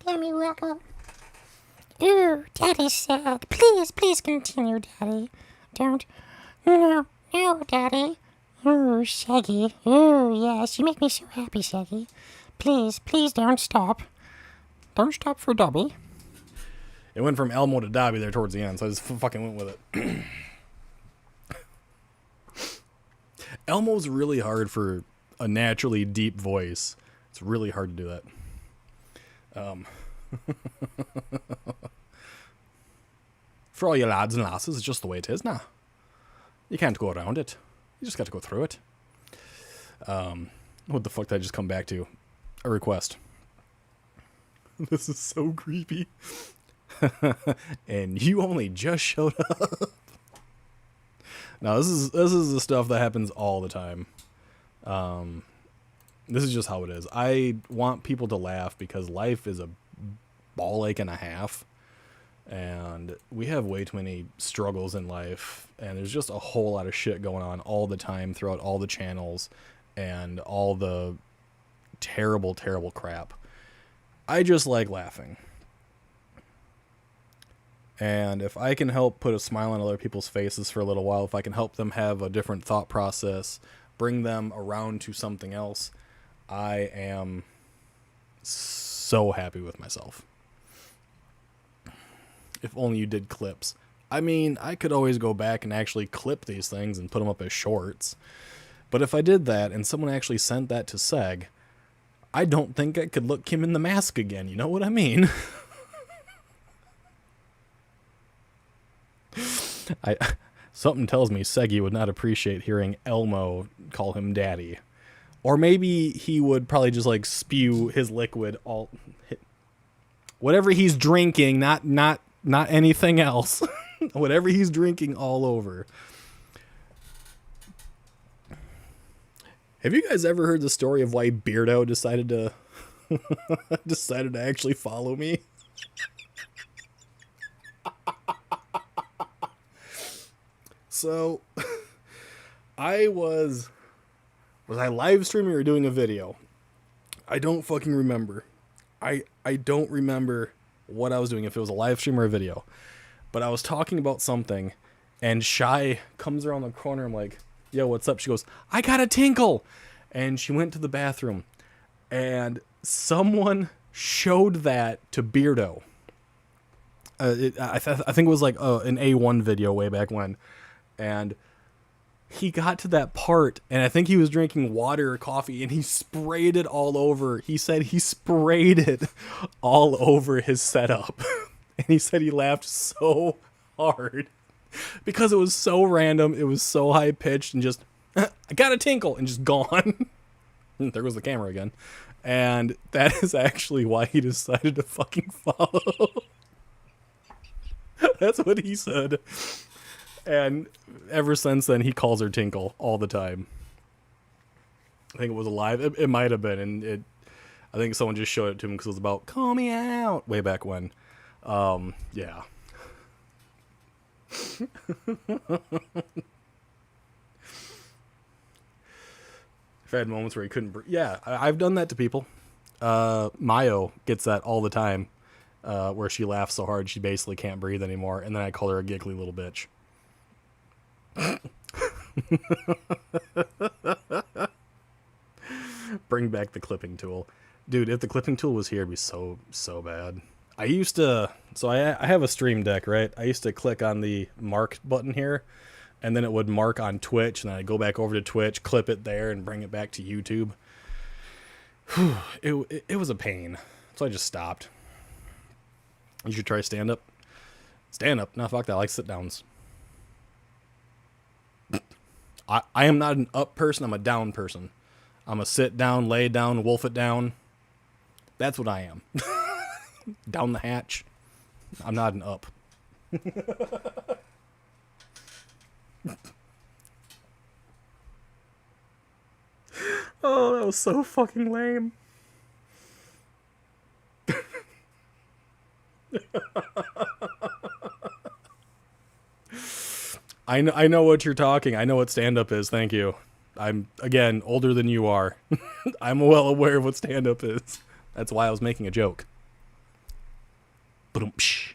Dammy Rocco. Ooh, Daddy's sad. Please, please continue, Daddy. Don't. No, Daddy. Ooh, Shaggy. Ooh, yes, you make me so happy, Shaggy. Please, please don't stop. Don't stop for Dobby. It went from Elmo to Dobby there towards the end, so I just fucking went with it. Elmo's really hard for a naturally deep voice. It's really hard to do that. For all you lads and lasses, it's just the way it is now. You can't go around it. You just got to go through it. What the fuck did I just come back to? A request. This is so creepy. And you only just showed up. Now this is the stuff that happens all the time. This is just how it is. I want people to laugh because life is a ball ache and a half, and we have way too many struggles in life, and there's just a whole lot of shit going on all the time throughout all the channels and all the terrible crap. I just like laughing. And if I can help put a smile on other people's faces for a little while, if I can help them have a different thought process, bring them around to something else, I am so happy with myself. If only you did clips. I mean, I could always go back and actually clip these things and put them up as shorts. But if I did that and someone actually sent that to Seg, I don't think I could look him in the mask again. You know what I mean? Something tells me Seggy would not appreciate hearing Elmo call him daddy. Or maybe he would probably just like spew his liquid all whatever he's drinking, not anything else. Whatever he's drinking all over. Have you guys ever heard the story of why Beardo decided to actually follow me? So, I was Was I live streaming or doing a video? I don't fucking remember. I don't remember what I was doing, if it was a live stream or a video. But I was talking about something, and Shy comes around the corner. I'm like, yo, what's up? She goes, I got a tinkle. And she went to the bathroom. And someone showed that to Beardo. I think it was like an A1 video way back when. And he got to that part, and I think he was drinking water or coffee, and he sprayed it all over. He said he sprayed it all over his setup. And he said he laughed so hard because it was so random. It was so high pitched and just, I got a tinkle, and just gone. There goes the camera again. And that is actually why he decided to fucking follow. That's what he said. And ever since then, he calls her Tinkle all the time. I think it was alive. It might have been. And I think someone just showed it to him because it was about, call me out, way back when. Yeah. I've had moments where he couldn't breathe. Yeah, I've done that to people. Mayo gets that all the time, where she laughs so hard she basically can't breathe anymore, and then I call her a giggly little bitch. Bring back the clipping tool. Dude, if the clipping tool was here, it'd be so bad. I used to... So I have a Stream Deck, right? I used to click on the mark button here, and then it would mark on Twitch, and then I'd go back over to Twitch, clip it there, and bring it back to YouTube. It was a pain. So I just stopped. You should try stand-up. Stand-up? Nah, fuck that. I like sit-downs. I am not an up person. I'm a down person. I'm a sit down, lay down, wolf it down. That's what I am. Down the hatch. I'm not an up. Oh, that was so fucking lame. I know what you're talking. I know what stand-up is. Thank you. I'm, again, older than you are. I'm well aware of what stand-up is. That's why I was making a joke. Ba-dum-psh.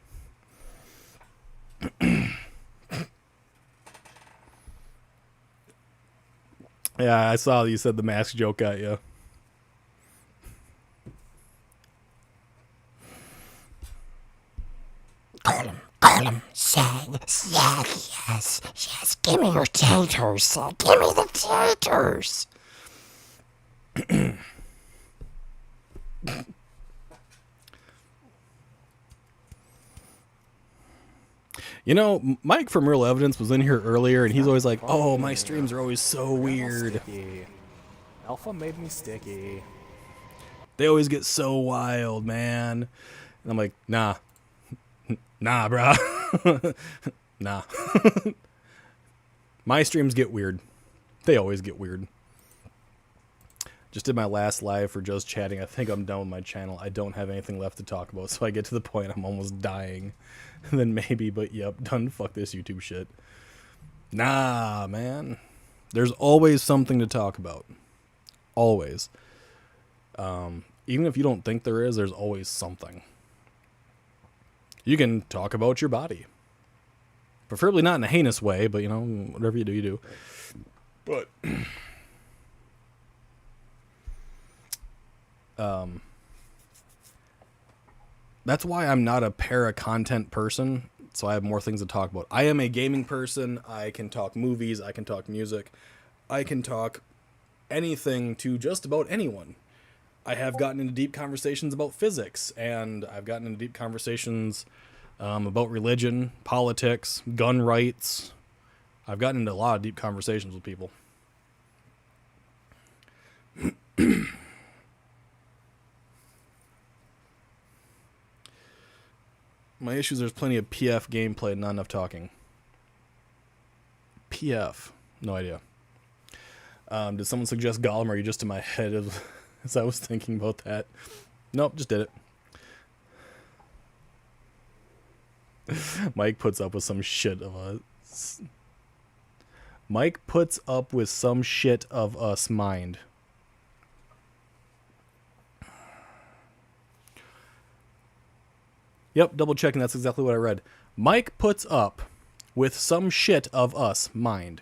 Yeah, I saw you said the mask joke got you. Call him, Sag, yes, give me your taters, Sag, give me the taters. You know, Mike from Real Evidence was in here earlier, and he's always like, oh, my streams are always so weird. Alpha made me sticky. They always get so wild, man. And I'm like, nah. Nah, brah. Nah. My streams get weird. They always get weird. Just did my last live for just chatting. I think I'm done with my channel. I don't have anything left to talk about, so I get to the point I'm almost dying. And then maybe, but yep, done. Fuck this YouTube shit. Nah, man. There's always something to talk about. Always. Even if you don't think there is, there's always something. You can talk about your body. Preferably not in a heinous way, but, you know, whatever you do, you do. But... that's why I'm not a para-content person, so I have more things to talk about. I am a gaming person. I can talk movies. I can talk music. I can talk anything to just about anyone. I have gotten into deep conversations about physics, and I've gotten into deep conversations about religion, politics, gun rights. I've gotten into a lot of deep conversations with people. My issue is there's plenty of PF gameplay and not enough talking. PF. No idea. Did someone suggest Gollum, or are you just in my head as I was thinking about that? Nope, just did it. Mike puts up with some shit of a... Mike puts up with some shit of us mind. Yep, double checking. That's exactly what I read. Mike puts up with some shit of us mind.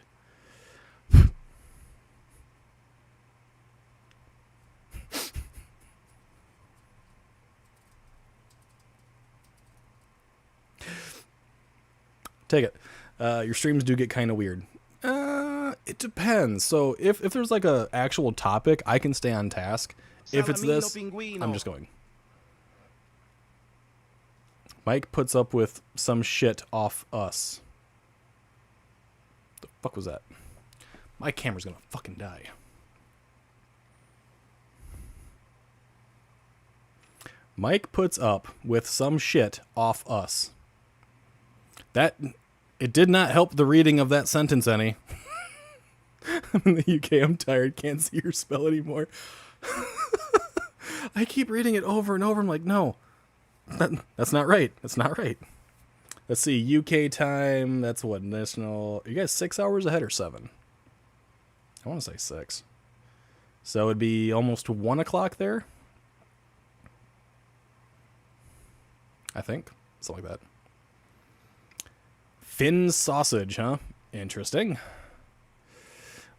Take it. Your streams do get kind of weird. It depends. So if there's like a actual topic, I can stay on task. If it's this, I'm just going. Mike puts up with some shit off us. The fuck was that? My camera's gonna fucking die. Mike puts up with some shit off us. That, it did not help the reading of that sentence any. I'm in the UK, I'm tired, can't see or spell anymore. I keep reading it over and over, I'm like, no. That's not right. That's not right. Let's see, UK time, that's what, national... Are you guys 6 hours ahead or 7? I want to say 6. So it'd be almost 1 o'clock there? I think. Something like that. Finn sausage, huh? Interesting.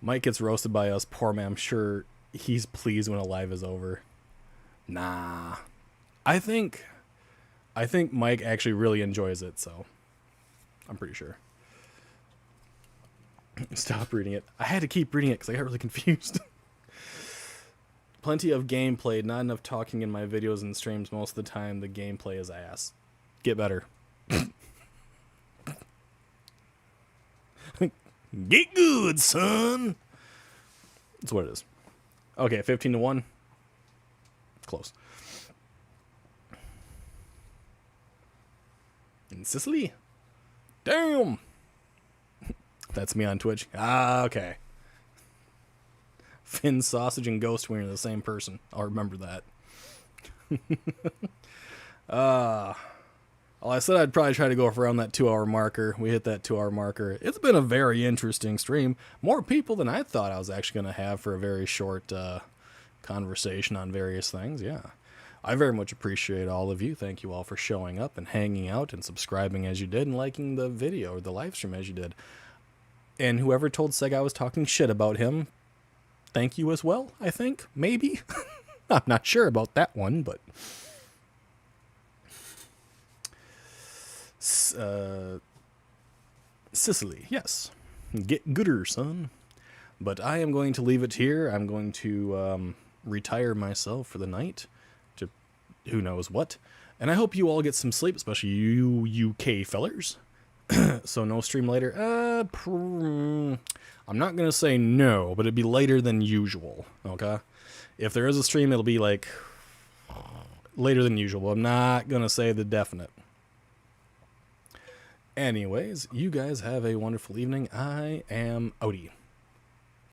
Mike gets roasted by us. Poor man. I'm sure he's pleased when a live is over. Nah. I think Mike actually really enjoys it, so I'm pretty sure. Stop reading it. I had to keep reading it because I got really confused. Plenty of gameplay, not enough talking in my videos and streams. Most of the time, the gameplay is ass. Get better. Get good, son. That's what it is. Okay, 15-1. Close. In Sicily? Damn! That's me on Twitch. Ah, okay. Finn Sausage and Ghost Wiener are the same person. I'll remember that. Well, I said I'd probably try to go around that 2-hour marker. We hit that 2-hour marker. It's been a very interesting stream. More people than I thought I was actually going to have for a very short conversation on various things. Yeah. I very much appreciate all of you. Thank you all for showing up and hanging out and subscribing as you did and liking the video or the live stream as you did. And whoever told Sega I was talking shit about him, thank you as well, I think. Maybe. I'm not sure about that one, but... Sicily, yes. Get gooder, son. But I am going to leave it here. I'm going to retire myself for the night to who knows what. And I hope you all get some sleep, especially you UK fellers. So no stream later. I'm not going to say no, but it'd be later than usual, okay? If there is a stream, it'll be like later than usual. I'm not going to say the definite. Anyways, you guys have a wonderful evening. I am outie.